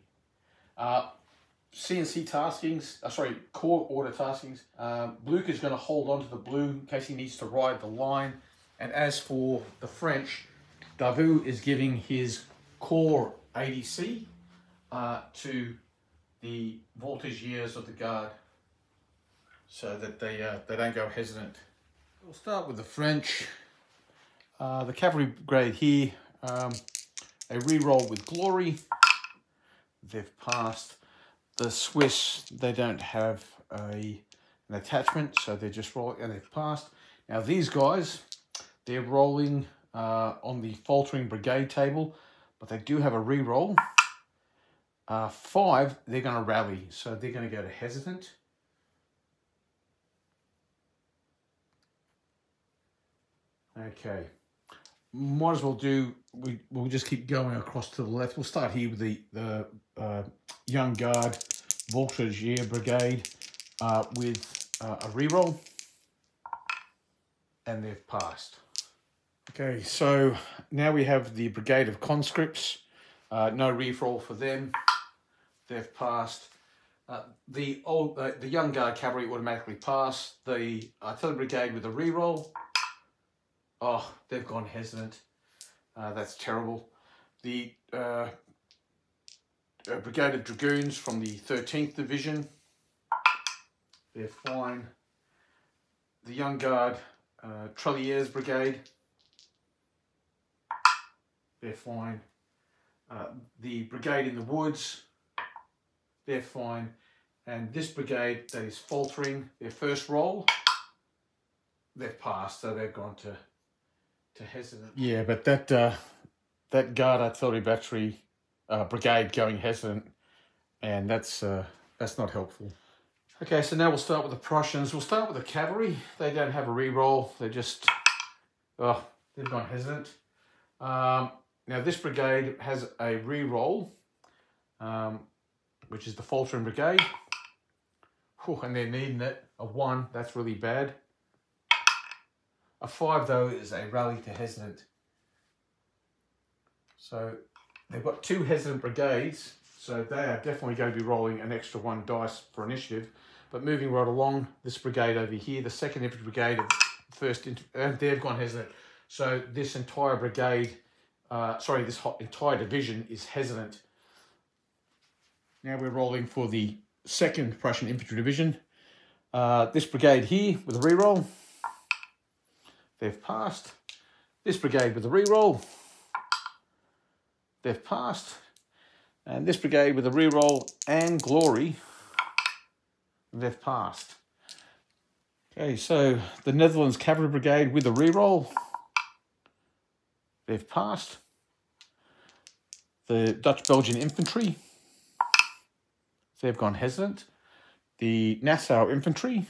CNC taskings, Corps order taskings. Blücher is going to hold on to the blue in case he needs to ride the line. And as for the French, Davout is giving his Corps ADC to the voltigeurs of the guard, so that they don't go hesitant. We'll start with the French. The cavalry brigade here, a reroll with glory. They've passed. The Swiss, they don't have an attachment, so they're just rolling, and they've passed. Now these guys, they're rolling on the faltering brigade table, but they do have a reroll. 5, they're going to rally, so they're going to go to hesitant. Okay. might as well do, we'll just keep going across to the left. We'll start here with the Young Guard Voltigeur Brigade with a reroll, and they've passed. Okay, so now we have the Brigade of Conscripts. No reroll for them. They've passed. The Young Guard Cavalry automatically pass. The Artillery Brigade with a reroll. Oh, they've gone hesitant. That's terrible. The Brigade of Dragoons from the 13th Division. They're fine. The Young Guard Tréliers Brigade. They're fine. The Brigade in the Woods. They're fine. And this brigade that is faltering, their first roll, they've passed, so they've gone to hesitant. Yeah, but that Guard Artillery Battery brigade going hesitant, and that's not helpful. Okay, so now we'll start with the Prussians. We'll start with the cavalry. They don't have a re-roll. They're just, they've gone hesitant. Now this brigade has a re-roll, which is the faltering brigade. Whew, and they're needing it. A 1, that's really bad. A 5 though is a rally to hesitant. So they've got 2 hesitant brigades, so they are definitely going to be rolling an extra 1 dice for initiative. But moving right along, this brigade over here, the 2nd Infantry Brigade, they've gone hesitant. So this entire brigade, this entire division is hesitant. Now we're rolling for the 2nd Prussian Infantry Division. This brigade here with a reroll. They've passed. This brigade with a reroll. They've passed. And this brigade with a reroll and glory. They've passed. Okay, so the Netherlands Cavalry Brigade with a reroll. They've passed. The Dutch-Belgian Infantry. They've gone hesitant. The Nassau Infantry,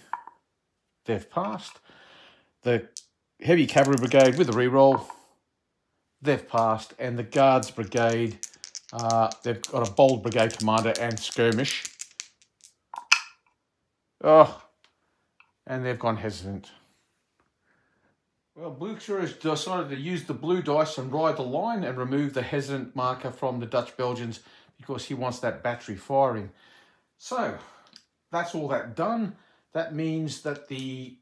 they've passed. The Heavy Cavalry Brigade with a reroll, they've passed. And the Guards Brigade, they've got a bold brigade commander and skirmish. Oh, and they've gone hesitant. Well, Blücher has decided to use the blue dice and ride the line and remove the hesitant marker from the Dutch Belgians because he wants that battery firing. So, that's all that done. That means that the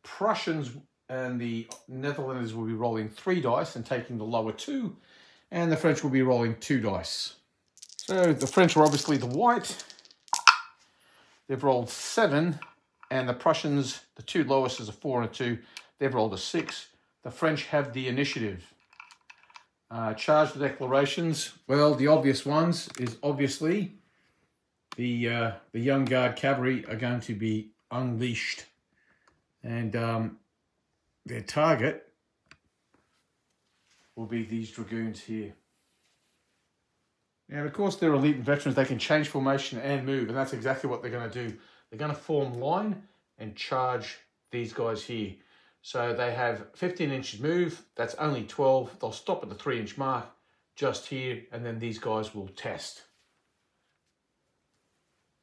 Prussians and the Netherlanders will be rolling 3 dice and taking the lower 2, and the French will be rolling 2 dice. So, the French are obviously the white. They've rolled 7, and the Prussians, the 2 lowest is a 4 and a 2. They've rolled a 6. The French have the initiative. Charge the declarations. Well, the obvious ones is obviously the Young Guard Cavalry are going to be unleashed, and their target will be these dragoons here. Now, of course, they're elite and veterans. They can change formation and move, and that's exactly what they're going to do. They're going to form line and charge these guys here. So they have 15 inches move. That's only 12. They'll stop at the 3-inch mark just here, and then these guys will test.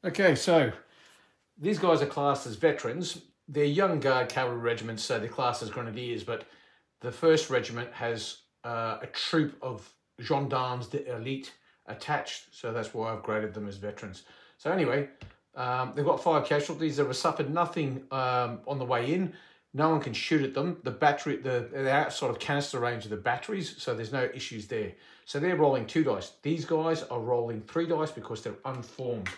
Okay, so these guys are classed as veterans. They're Young Guard Cavalry regiments, so they're classed as grenadiers, but the 1st regiment has a troop of gendarmes d'élite attached, so that's why I've graded them as veterans. So anyway, they've got 5 casualties. They've suffered nothing on the way in. No one can shoot at them. The battery, they're outside of canister range of the batteries, so there's no issues there. So they're rolling 2 dice. These guys are rolling 3 dice because they're unformed.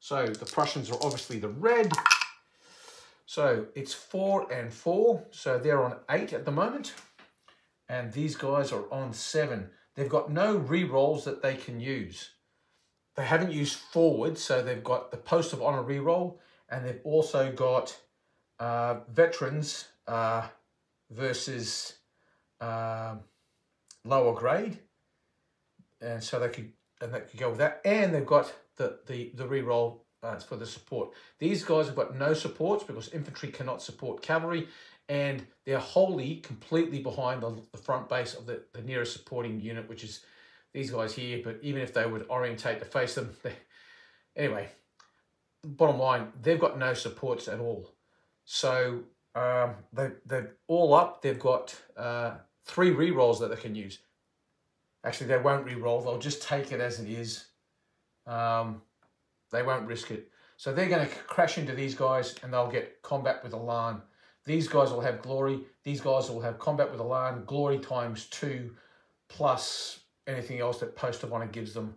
So the Prussians are obviously the red. So it's 4 and 4. So they're on 8 at the moment. And these guys are on 7. They've got no re-rolls that they can use. They haven't used forward, so they've got the Post of Honor re-roll, and they've also got veterans versus lower grade, and so they could go with that. And they've got the re-roll for the support. These guys have got no supports because infantry cannot support cavalry, and they're wholly, completely behind the front base of the nearest supporting unit, which is these guys here. But even if they would orientate to face them, anyway, bottom line, they've got no supports at all. So they're all up. They've got 3 re-rolls that they can use. Actually, they won't re-roll. They'll just take it as it is. They won't risk it. So they're going to crash into these guys and they'll get combat with elan. These guys will have glory. These guys will have combat with elan, glory times 2, plus anything else that Post of Honor gives them.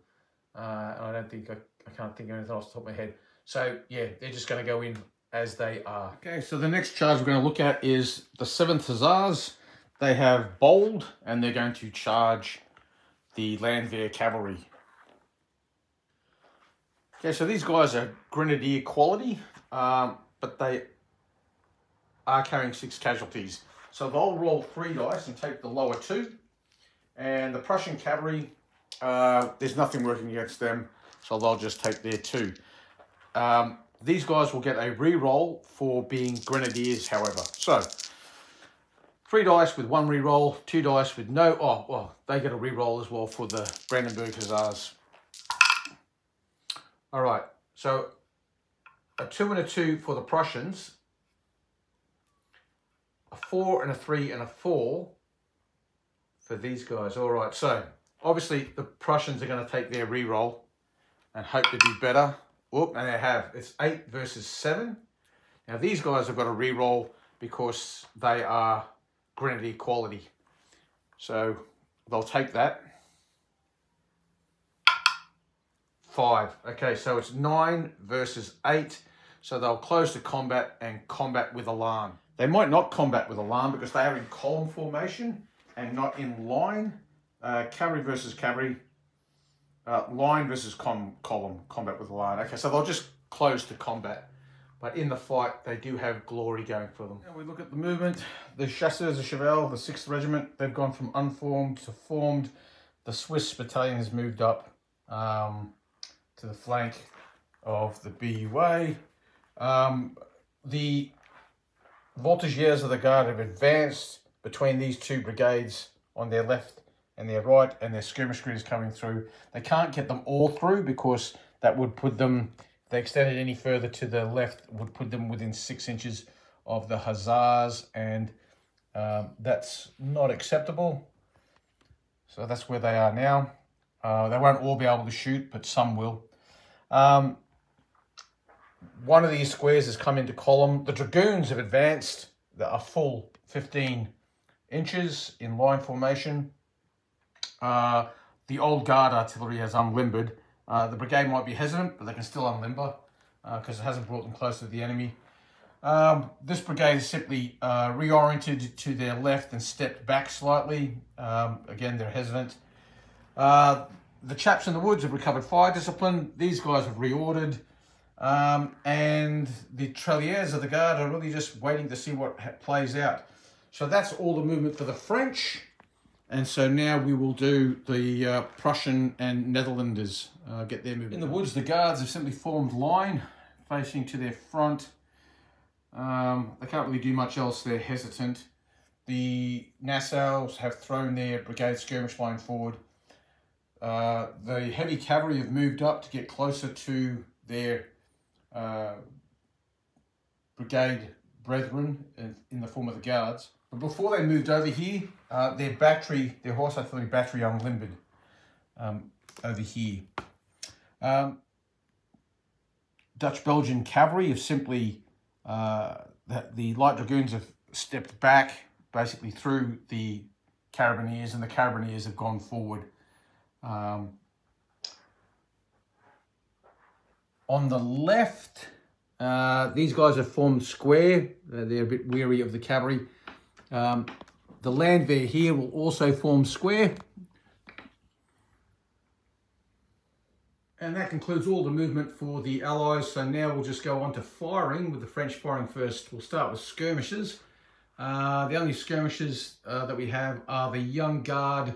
And I can't think of anything else off the top of my head. So yeah, they're just going to go in as they are. Okay, so the next charge we're going to look at is the 7th Hussars. They have bold and they're going to charge the Landwehr cavalry. Okay, so these guys are grenadier quality, but they are carrying 6 casualties. So they'll roll 3 dice and take the lower 2. And the Prussian cavalry, there's nothing working against them, so they'll just take their 2. These guys will get a re-roll for being grenadiers, however. So 3 dice with 1 re-roll, 2 dice with no... Oh, well, they get a re-roll as well for the Brandenburg Hussars. All right, so a 2 and a 2 for the Prussians, a 4 and a 3 and a 4 for these guys. All right, so obviously the Prussians are going to take their re-roll and hope to do better. Whoop, and they have. It's 8 versus 7. Now these guys have got a re-roll because they are grenadier quality. So they'll take that. 5. Okay, so it's 9 versus 8. So they'll close the combat and combat with elan. They might not combat with elan because they are in column formation and not in line. Cavalry versus cavalry. Line versus column, combat with elan. Okay, so they'll just close the combat. But in the fight, they do have glory going for them. Now we look at the movement. The Chasseurs de Cheval, the 6th Regiment, they've gone from unformed to formed. The Swiss battalion has moved up to the flank of the BUA. The Voltigeurs of the Guard have advanced between these 2 brigades on their left and their right, and their skirmish grid is coming through. They can't get them all through because that would put them, if they extended any further to the left, would put them within 6 inches of the Hussars, and that's not acceptable. So that's where they are now. They won't all be able to shoot, but some will. One of these squares has come into column. The Dragoons have advanced. They are full 15 inches in line formation. The Old Guard artillery has unlimbered. The brigade might be hesitant, but they can still unlimber because it hasn't brought them closer to the enemy. This brigade is simply reoriented to their left and stepped back slightly. Again, they're hesitant. The chaps in the woods have recovered fire discipline. These guys have reordered. And the Tirailleurs of the Guard are really just waiting to see what plays out. So that's all the movement for the French. And so now we will do the Prussian and Netherlanders get their movement. In the woods, the Guards have simply formed line, facing to their front. They can't really do much else. They're hesitant. The Nassaus have thrown their brigade skirmish line forward. The heavy cavalry have moved up to get closer to their brigade brethren in the form of the Guards. But before they moved over here, their horse artillery battery unlimbered over here. Dutch-Belgian cavalry have simply, the light dragoons have stepped back basically through the Carabiniers, and the Carabiniers have gone forward. On the left, these guys have formed square. They're a bit weary of the cavalry. The Landwehr here will also form square. And that concludes all the movement for the Allies. So now we'll just go on to firing, with the French firing first. We'll start with skirmishes. The only skirmishes that we have are the Young Guard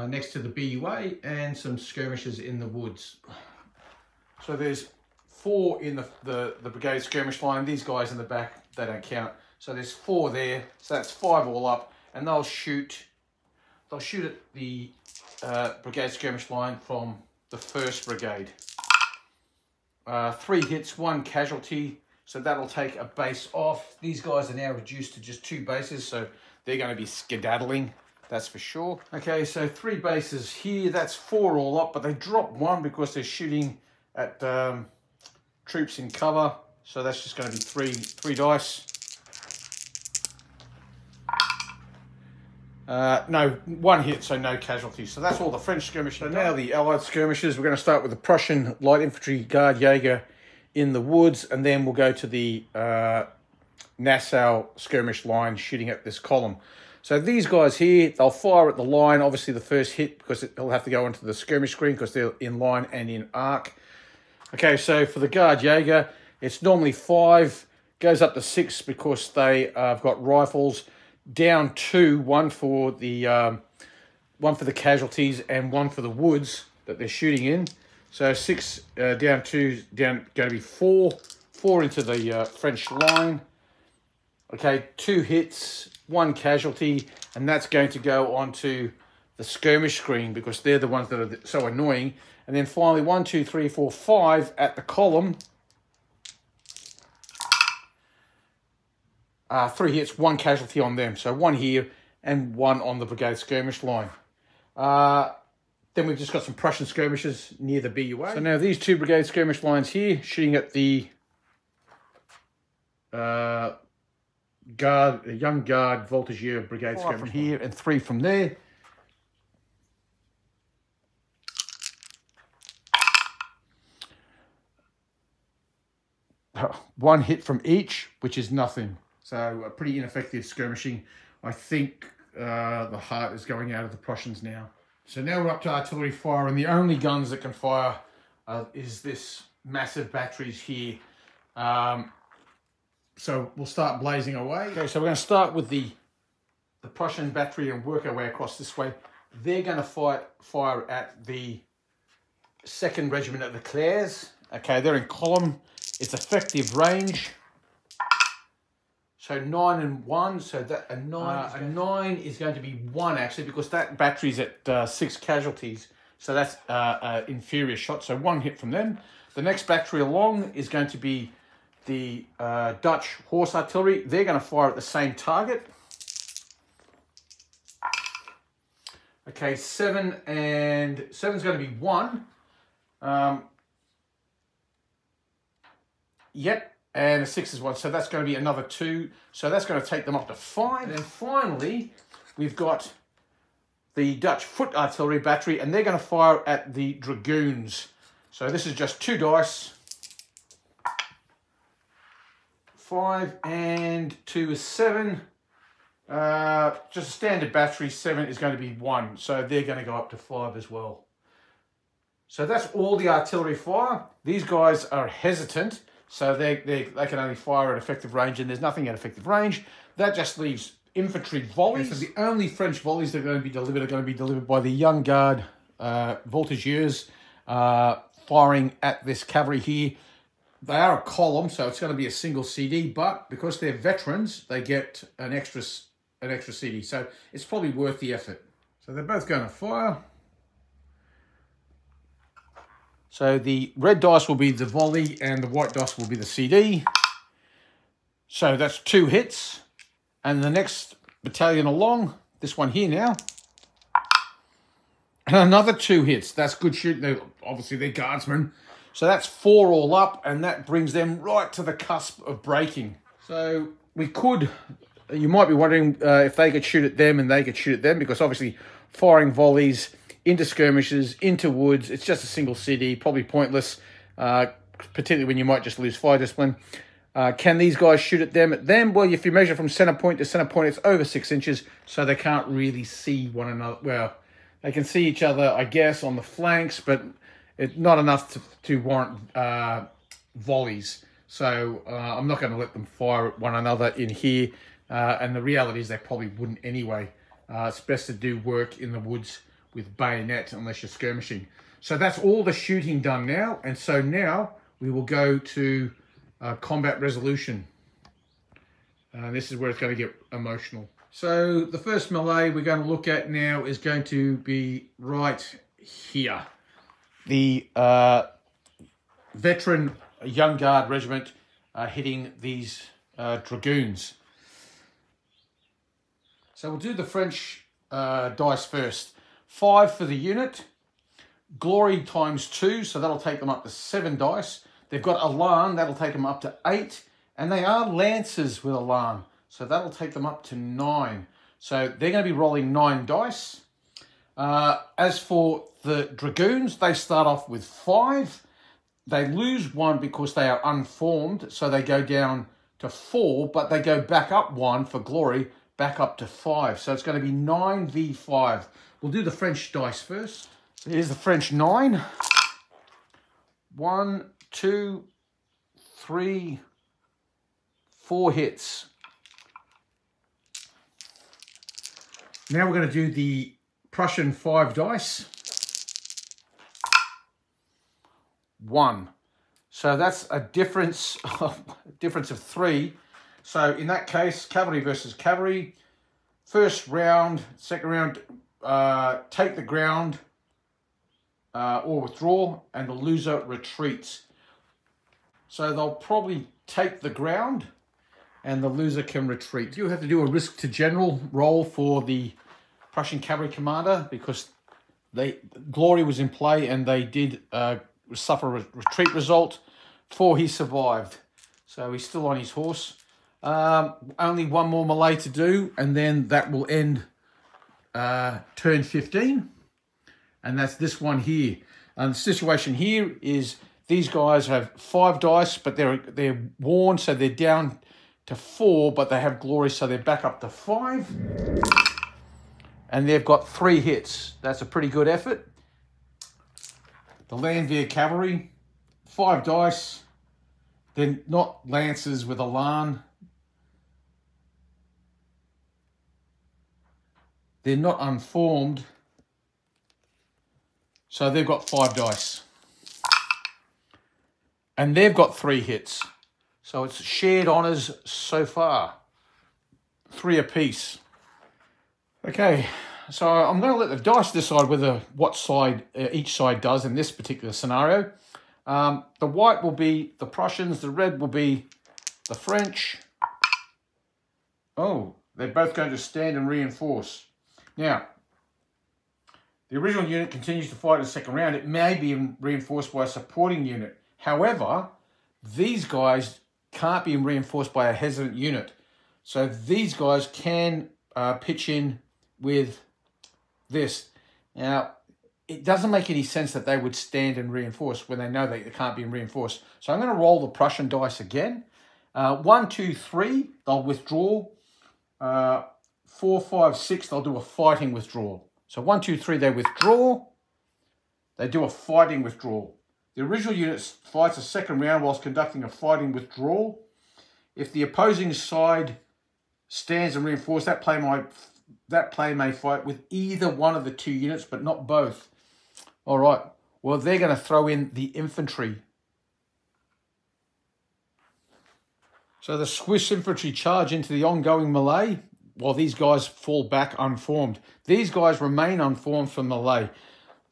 next to the BUA and some skirmishes in the woods. So there's 4 in the brigade skirmish line. These guys in the back, they don't count. So there's 4 there, so that's 5 all up, and they'll shoot at the brigade skirmish line from the 1st brigade. 3 hits, 1 casualty, so that'll take a base off. These guys are now reduced to just 2 bases, so they're going to be skedaddling, that's for sure. Okay, so 3 bases here, that's 4 all up, but they drop 1 because they're shooting at troops in cover, so that's just going to be 3 dice. No, 1 hit, so no casualties. So that's all the French skirmishers. So now the Allied skirmishers. We're going to start with the Prussian light infantry guard Jaeger in the woods, and then we'll go to the Nassau skirmish line shooting at this column. So these guys here, they'll fire at the line. Obviously the first hit, because it'll have to go onto the skirmish screen because they're in line and in arc. Okay, so for the guard Jaeger, it's normally 5, goes up to 6 because they have got rifles. Down 2, one for the casualties and 1 for the woods that they're shooting in. So 6 down 2, down going to be 4 into the French line. Okay, 2 hits, 1 casualty, and that's going to go onto the skirmish screen because they're the ones that are so annoying. And then finally 1, 2, 3, 4, 5 at the column. 3 hits, 1 casualty on them. So 1 here and 1 on the brigade skirmish line. Then we've just got some Prussian skirmishers near the BUA. So now these 2 brigade skirmish lines here, shooting at the young guard voltigeur brigade skirmish from here and 3 from there. One hit from each, which is nothing. So a pretty ineffective skirmishing. I think the heart is going out of the Prussians now. So now we're up to artillery fire, and the only guns that can fire is this massive batteries here. So we'll start blazing away. Okay, so we're going to start with the Prussian battery and work our way across this way. They're going to fire at the 2nd Regiment of the Clares. Okay, they're in column. It's effective range. So 9 and 1, so that a 9 is going to be 1 actually, because that battery's at 6 casualties. So that's inferior shot. So 1 hit from them. The next battery along is going to be the Dutch horse artillery. They're going to fire at the same target. Okay, 7's going to be 1. Yep. And a 6 is 1, so that's going to be another 2. So that's going to take them up to 5. And then finally, we've got the Dutch foot artillery battery, and they're going to fire at the dragoons. So this is just 2 dice. 5 and 2 is 7. Just a standard battery. 7 is going to be 1, so they're going to go up to 5 as well. So that's all the artillery fire. These guys are hesitant. So they can only fire at effective range, and there's nothing at effective range. That just leaves infantry volleys. Okay, so the only French volleys that are going to be delivered are going to be delivered by the young guard voltigeurs firing at this cavalry here. They are a column, so it's going to be a single CD, but because they're veterans, they get an extra CD. So it's probably worth the effort. So they're both going to fire. So the red dice will be the volley and the white dice will be the CD. So that's 2 hits. And the next battalion along, this one here now. And another 2 hits. That's good shooting. Obviously, they're guardsmen. So that's 4 all up, and that brings them right to the cusp of breaking. So we could, you might be wondering if they could shoot at them and they could shoot at them, because obviously firing volleys into skirmishes, into woods, it's just a single CD, probably pointless, particularly when you might just lose fire discipline. Can these guys shoot at them? Well, if you measure from center point to center point, it's over 6 inches, so they can't really see one another. Well, they can see each other, I guess, on the flanks, but it's not enough to warrant volleys. So I'm not going to let them fire at one another in here, and the reality is they probably wouldn't anyway. It's best to do work in the woods with bayonet unless you're skirmishing. So that's all the shooting done now, and so now we will go to combat resolution. This is where it's going to get emotional. So the first melee we're going to look at now is going to be right here. The veteran Young Guard regiment hitting these dragoons. So we'll do the French dice first. 5 for the unit. Glory times 2, so that'll take them up to 7 dice. They've got Elan, that'll take them up to 8. And they are Lancers with Elan, so that'll take them up to 9. So they're going to be rolling 9 dice. As for the Dragoons, they start off with 5. They lose 1 because they are unformed, so they go down to 4, but they go back up 1 for glory, back up to 5. So it's going to be 9v5. We'll do the French dice first. So here's the French 9. 1, 2, 3, 4 hits. Now we're going to do the Prussian 5 dice. 1. So that's a difference of 3. So in that case, cavalry versus cavalry. First round, second round, take the ground or withdraw, and the loser retreats. So they'll probably take the ground and the loser can retreat. You have to do a risk to general roll for the Prussian cavalry commander because glory was in play and they did suffer a retreat result. 4, he survived. So he's still on his horse. Only 1 more melee to do, and then that will end turn 15. And that's this one here. And the situation here is these guys have 5 dice, but they're worn, so they're down to 4, but they have glory, so they're back up to 5. And they've got 3 hits. That's a pretty good effort. The Landwehr cavalry, 5 dice. They're not Lancers with Elan. They're not unformed. So they've got 5 dice. And they've got 3 hits. So it's shared honours so far. 3 apiece. Okay, so I'm going to let the dice decide what side each side does in this particular scenario. The white will be the Prussians, the red will be the French. Oh, they're both going to stand and reinforce. Now, the original unit continues to fight in the second round. It may be reinforced by a supporting unit. However, these guys can't be reinforced by a hesitant unit. So these guys can pitch in with this. Now, it doesn't make any sense that they would stand and reinforce when they know that they can't be reinforced. So I'm going to roll the Prussian dice again. 1, 2, 3, they'll withdraw. 4, 5, 6, they'll do a fighting withdrawal. So 1, 2, 3, they withdraw. They do a fighting withdrawal. The original unit fights a second round whilst conducting a fighting withdrawal. If the opposing side stands and reinforces, that play may fight with either one of the 2 units, but not both. All right. Well, they're going to throw in the infantry. So the Swiss infantry charge into the ongoing melee while these guys fall back unformed. These guys remain unformed from melee.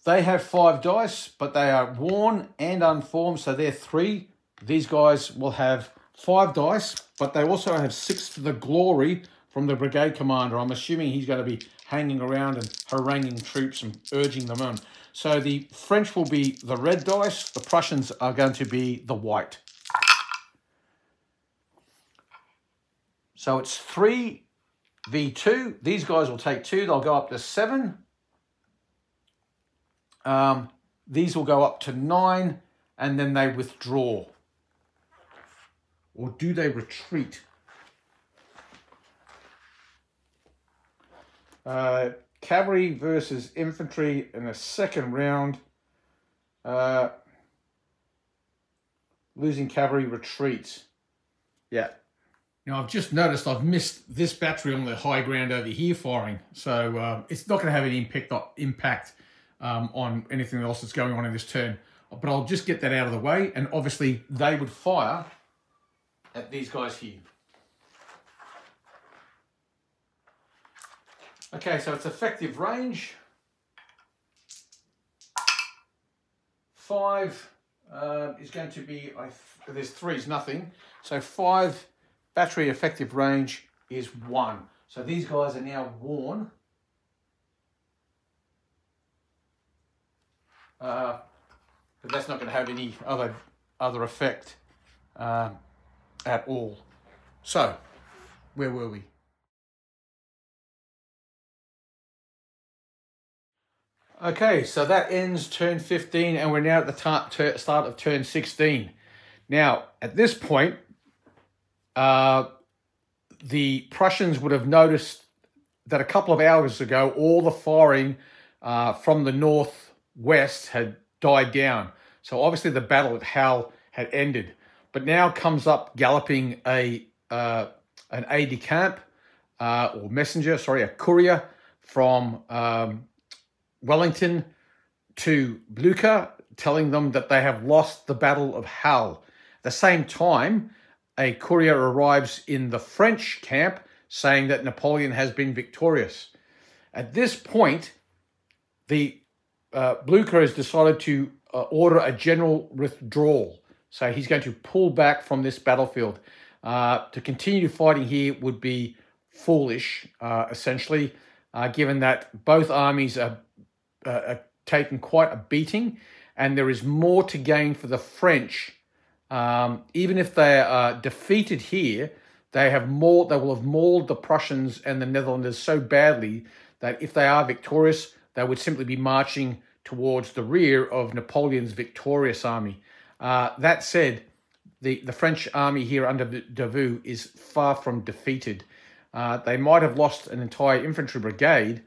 They have 5 dice, but they are worn and unformed, so they're 3. These guys will have 5 dice, but they also have 6 for the glory from the brigade commander. I'm assuming he's going to be hanging around and haranguing troops and urging them on. So the French will be the red dice. The Prussians are going to be the white. So it's 3v2. These guys will take 2. They'll go up to 7. These will go up to 9, and then they withdraw. Or do they retreat? Cavalry versus infantry in the second round. Losing cavalry retreats. Yeah. Now I've just noticed I've missed this battery on the high ground over here firing. So it's not going to have any impact on anything else that's going on in this turn. But I'll just get that out of the way. And obviously they would fire at these guys here. Okay, so its effective range, 5 is going to be, there's 3 is nothing, so 5 battery effective range is 1. So these guys are now worn. But that's not going to have any other effect at all. So, where were we? Okay, so that ends turn 15, and we're now at the start of turn 16. Now, at this point, the Prussians would have noticed that a couple of hours ago, all the firing from the northwest had died down. So obviously the battle at Hal had ended. But now comes up galloping an aide-de-camp, or messenger, sorry, a courier from Wellington to Blücher, telling them that they have lost the Battle of Hal. At the same time, a courier arrives in the French camp saying that Napoleon has been victorious. At this point, the Blücher has decided to order a general withdrawal. So he's going to pull back from this battlefield. To continue fighting here would be foolish, essentially, given that both armies are taking quite a beating, and there is more to gain for the French. Even if they are defeated here, they will have mauled the Prussians and the Netherlanders so badly that if they are victorious, they would simply be marching towards the rear of Napoleon's victorious army. That said, the French army here under Davout is far from defeated. They might have lost an entire infantry brigade,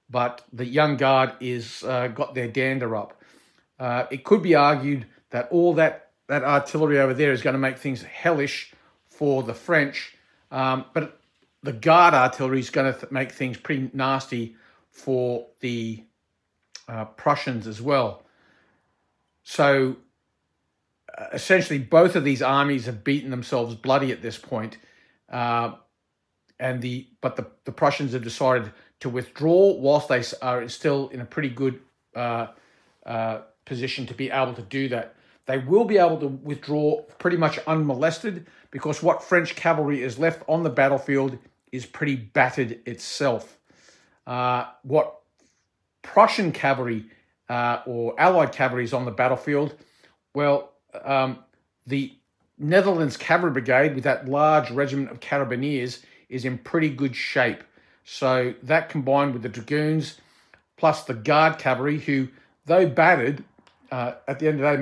but the Young Guard is got their dander up. It could be argued that all that artillery over there is going to make things hellish for the French, but the Guard artillery is going to make things pretty nasty for the Prussians as well. So essentially both of these armies have beaten themselves bloody at this point, but the Prussians have decided to withdraw whilst they are still in a pretty good position to be able to do that. They will be able to withdraw pretty much unmolested because what French cavalry is left on the battlefield is pretty battered itself. What Prussian cavalry or Allied cavalry is on the battlefield, well, the Netherlands Cavalry Brigade with that large regiment of Carabineers is in pretty good shape. So that combined with the Dragoons plus the Guard cavalry, who, though battered, at the end of the day,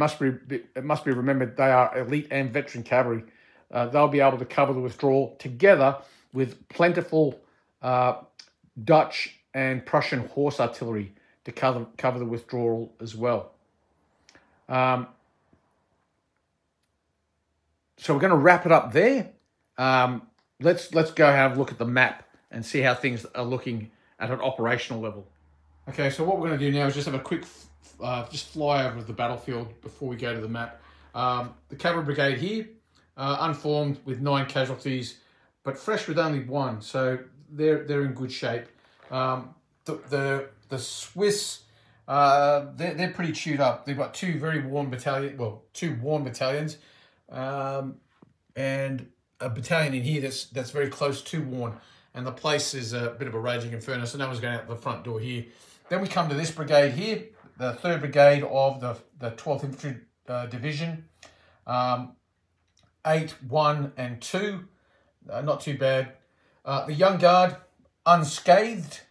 it must be remembered they are elite and veteran cavalry. They'll be able to cover the withdrawal together with plentiful Dutch and Prussian horse artillery to cover the withdrawal as well. So we're going to wrap it up there. Let's go have a look at the map and see how things are looking at an operational level. Okay, so what we're going to do now is just have a quick just fly over the battlefield before we go to the map. The Cavalry Brigade here, unformed with 9 casualties, but fresh with only 1, so they're in good shape. The Swiss, they're pretty chewed up. They've got 2 very worn battalions, well, 2 worn battalions, and a battalion in here that's very close to worn, and the place is a bit of a raging inferno, so no one's going out the front door here. Then we come to this brigade here, the 3rd Brigade of the 12th Infantry Division, 8, 1 and 2, not too bad. The Young Guard, unscathed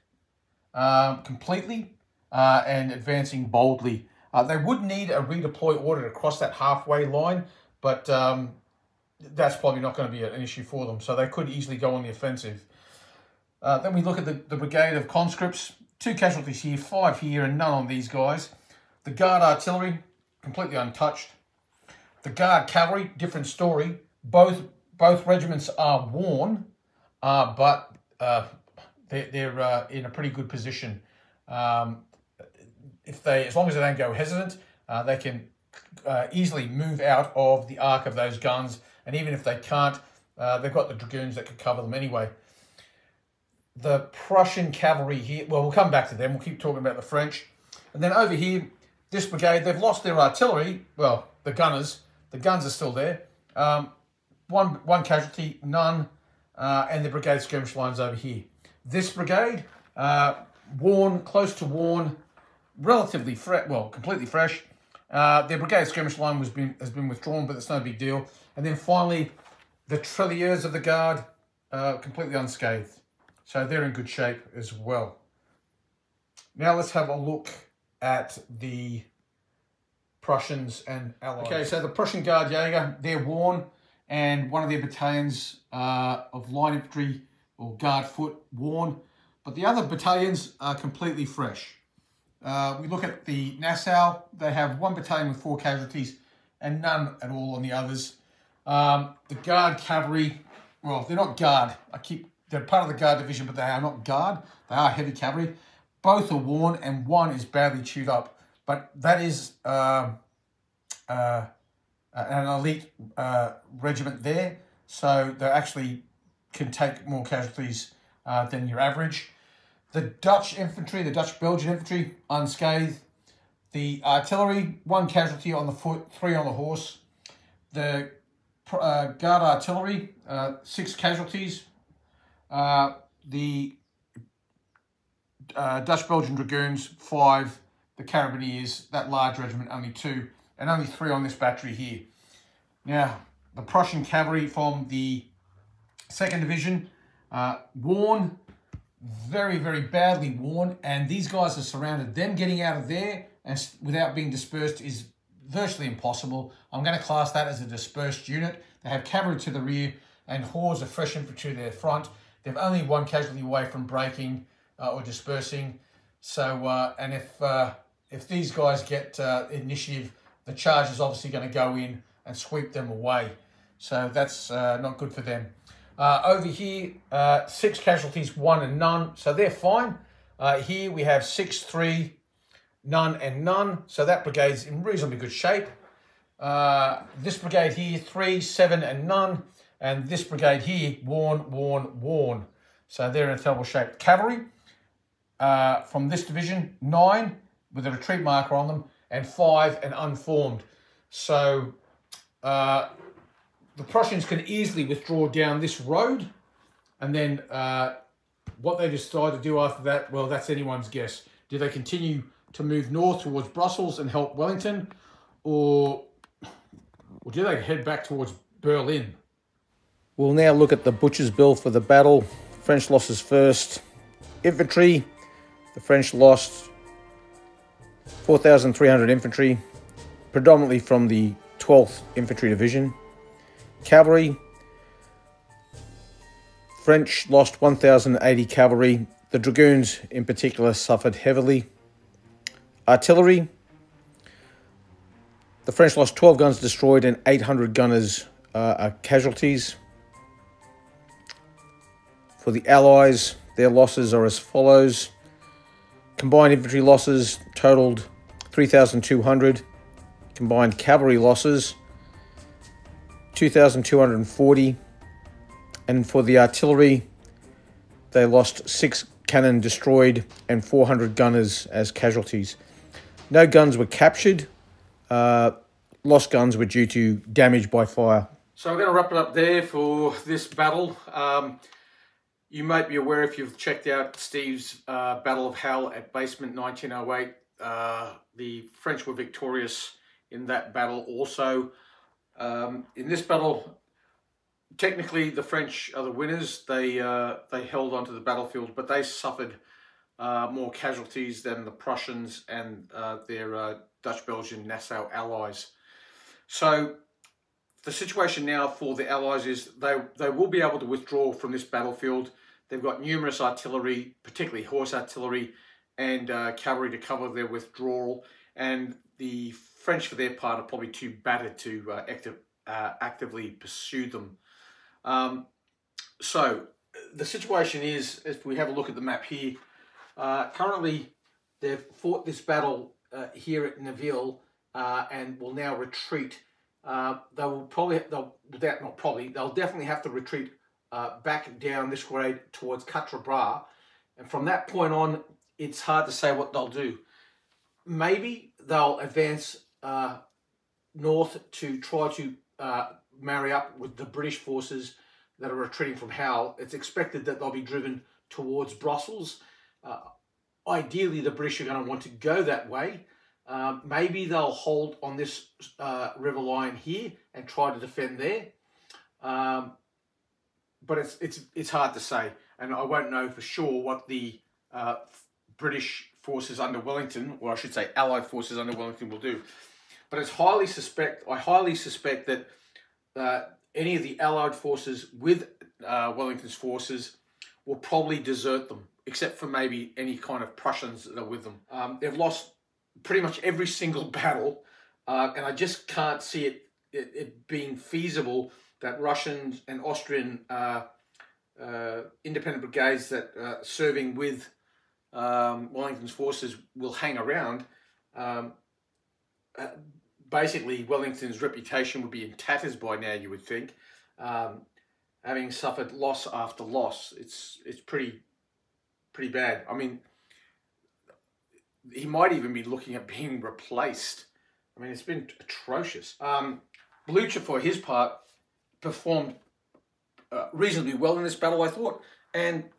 completely and advancing boldly. They would need a redeploy order to cross that halfway line, but that's probably not going to be an issue for them, so they could easily go on the offensive. Then we look at the Brigade of Conscripts, 2 casualties here, 5 here, and none on these guys. The Guard Artillery, completely untouched. The Guard Cavalry, different story. Both regiments are worn, but they're in a pretty good position. As long as they don't go hesitant, they can easily move out of the arc of those guns, and even if they can't, they've got the Dragoons that could cover them anyway. the Prussian cavalry here. Well, we'll come back to them. We'll keep talking about the French. And then over here, this brigade, they've lost their artillery. Well, the gunners. The guns are still there. One casualty, none. And the brigade skirmish lines over here. This brigade, worn, close to worn, relatively fresh, well, completely fresh. Their brigade skirmish line has been withdrawn, but it's no big deal. And then finally, the tirailleurs of the guard, completely unscathed. So they're in good shape as well. Now let's have a look at the Prussians and Allies. Okay, so the Prussian Guard Jaeger, they're worn, and one of their battalions of line infantry or guard foot worn, but the other battalions are completely fresh. We look at the Nassau, they have one battalion with 4 casualties and none at all on the others. The Guard Cavalry, well, they're not Guard. They're part of the Guard division, but they are not Guard. They are heavy cavalry. Both are worn and one is badly chewed up. But that is an elite regiment there. So they actually can take more casualties than your average. The Dutch infantry, the Dutch-Belgian infantry, unscathed. The artillery, 1 casualty on the foot, 3 on the horse. The Guard artillery, 6 casualties. The Dutch-Belgian dragoons, 5. The Carabiniers, that large regiment, only 2. And only 3 on this battery here. Now, the Prussian cavalry from the 2nd Division, worn, very, very badly worn. And these guys are surrounded. Them getting out of there and without being dispersed is virtually impossible. I'm going to class that as a dispersed unit. They have cavalry to the rear and hordes of fresh infantry to their front. They've only 1 casualty away from breaking or dispersing. So, and if these guys get initiative, the charge is obviously going to go in and sweep them away. So that's not good for them. Over here, 6 casualties, 1 and none. So they're fine. Here we have 6, 3, none and none. So that brigade's in reasonably good shape. This brigade here, 3, 7 and none. And this brigade here, worn, worn, worn. So they're in a terrible shape. Cavalry, from this division, 9 with a retreat marker on them, and 5 and unformed. So the Prussians can easily withdraw down this road, and then what they decide to do after that, well, that's anyone's guess. Do they continue to move north towards Brussels and help Wellington, or do they head back towards Berlin? We'll now look at the butcher's bill for the battle. French losses first. Infantry, the French lost 4,300 infantry, predominantly from the 12th Infantry Division. Cavalry, French lost 1,080 cavalry. The dragoons in particular suffered heavily. Artillery, the French lost 12 guns destroyed and 800 gunners are casualties. For the Allies, their losses are as follows. Combined infantry losses totaled 3,200. Combined cavalry losses, 2,240. And for the artillery, they lost 6 cannon destroyed and 400 gunners as casualties. No guns were captured. Lost guns were due to damage by fire. So we're going to wrap it up there for this battle. You might be aware, if you've checked out Steve's Battle of Hell at Basement 1908, the French were victorious in that battle also. In this battle, technically the French are the winners. They held onto the battlefield, but they suffered more casualties than the Prussians and their Dutch-Belgian Nassau allies. So the situation now for the Allies is they will be able to withdraw from this battlefield. They've got numerous artillery, particularly horse artillery and cavalry to cover their withdrawal. And the French, for their part, are probably too battered to actively pursue them. So the situation is, if we have a look at the map here, currently they've fought this battle here at Nivelles and will now retreat. They'll definitely have to retreat back down this grade towards Quatre Bras. And from that point on, it's hard to say what they'll do. Maybe they'll advance north to try to marry up with the British forces that are retreating from Hal. It's expected that they'll be driven towards Brussels. Ideally, the British are going to want to go that way. Maybe they'll hold on this river line here and try to defend there. But it's hard to say, and I won't know for sure what the British forces under Wellington, or I should say Allied forces under Wellington, will do. But I highly suspect that any of the Allied forces with Wellington's forces will probably desert them, except for maybe any kind of Prussians that are with them. They've lost pretty much every single battle, and I just can't see it being feasible that Russian and Austrian independent brigades that are serving with Wellington's forces will hang around. Basically, Wellington's reputation would be in tatters by now, you would think. Having suffered loss after loss, it's pretty bad. I mean, he might even be looking at being replaced. I mean, it's been atrocious. Blücher, for his part, performed reasonably well in this battle, I thought, and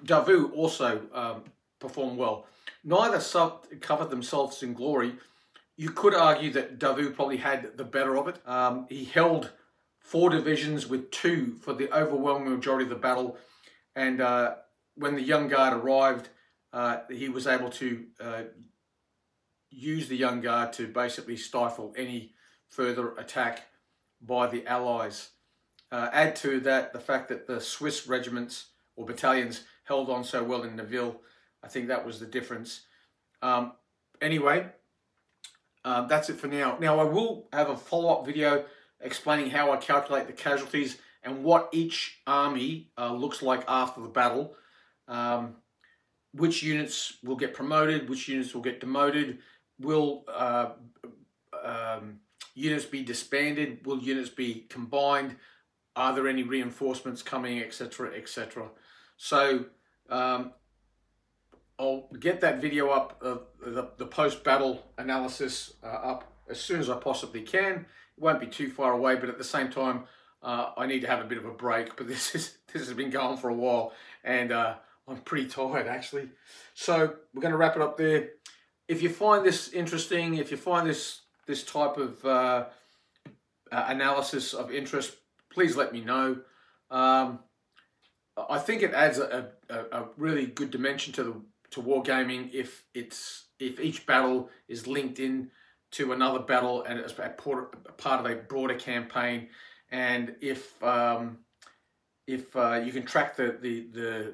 Davout also performed well. Neither covered themselves in glory. You could argue that Davout probably had the better of it. He held 4 divisions with 2 for the overwhelming majority of the battle, and when the Young Guard arrived, he was able to use the Young Guard to basically stifle any further attack by the Allies. Add to that the fact that the Swiss regiments or battalions held on so well in Nivelles. I think that was the difference. Anyway, that's it for now. Now, I will have a follow-up video explaining how I calculate the casualties and what each army looks like after the battle. Which units will get promoted, which units will get demoted, will units be disbanded, will units be combined, are there any reinforcements coming, etc., etc. So I'll get that video up, the post-battle analysis up as soon as I possibly can. It won't be too far away, but at the same time, I need to have a bit of a break. But this has been going for a while, and I'm pretty tired actually. So we're going to wrap it up there. If you find this interesting, if you find this type of analysis of interest, please let me know. I think it adds a really good dimension to wargaming if each battle is linked in to another battle and it's a part of a broader campaign, and if you can track the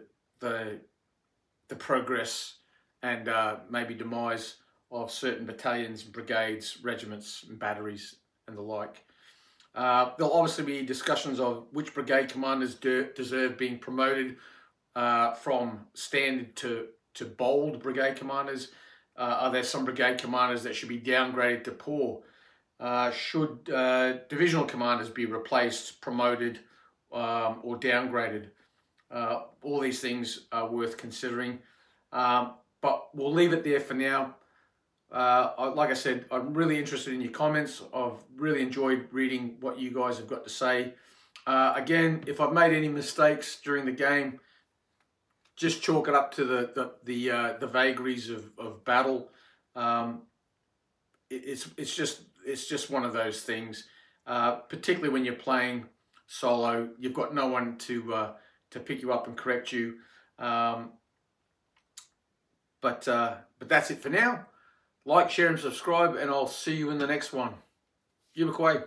progress and maybe demise of certain battalions, brigades, regiments, and batteries, and the like. There'll obviously be discussions of which brigade commanders deserve being promoted from standard to bold brigade commanders. Are there some brigade commanders that should be downgraded to poor? Should divisional commanders be replaced, promoted, or downgraded? All these things are worth considering. But we'll leave it there for now. Like I said, I'm really interested in your comments. I've really enjoyed reading what you guys have got to say. Again, if I've made any mistakes during the game, just chalk it up to the vagaries of battle. It's just one of those things. Particularly when you're playing solo, you've got no one to pick you up and correct you. But that's it for now. Like, share, and subscribe, and I'll see you in the next one. You McQuay.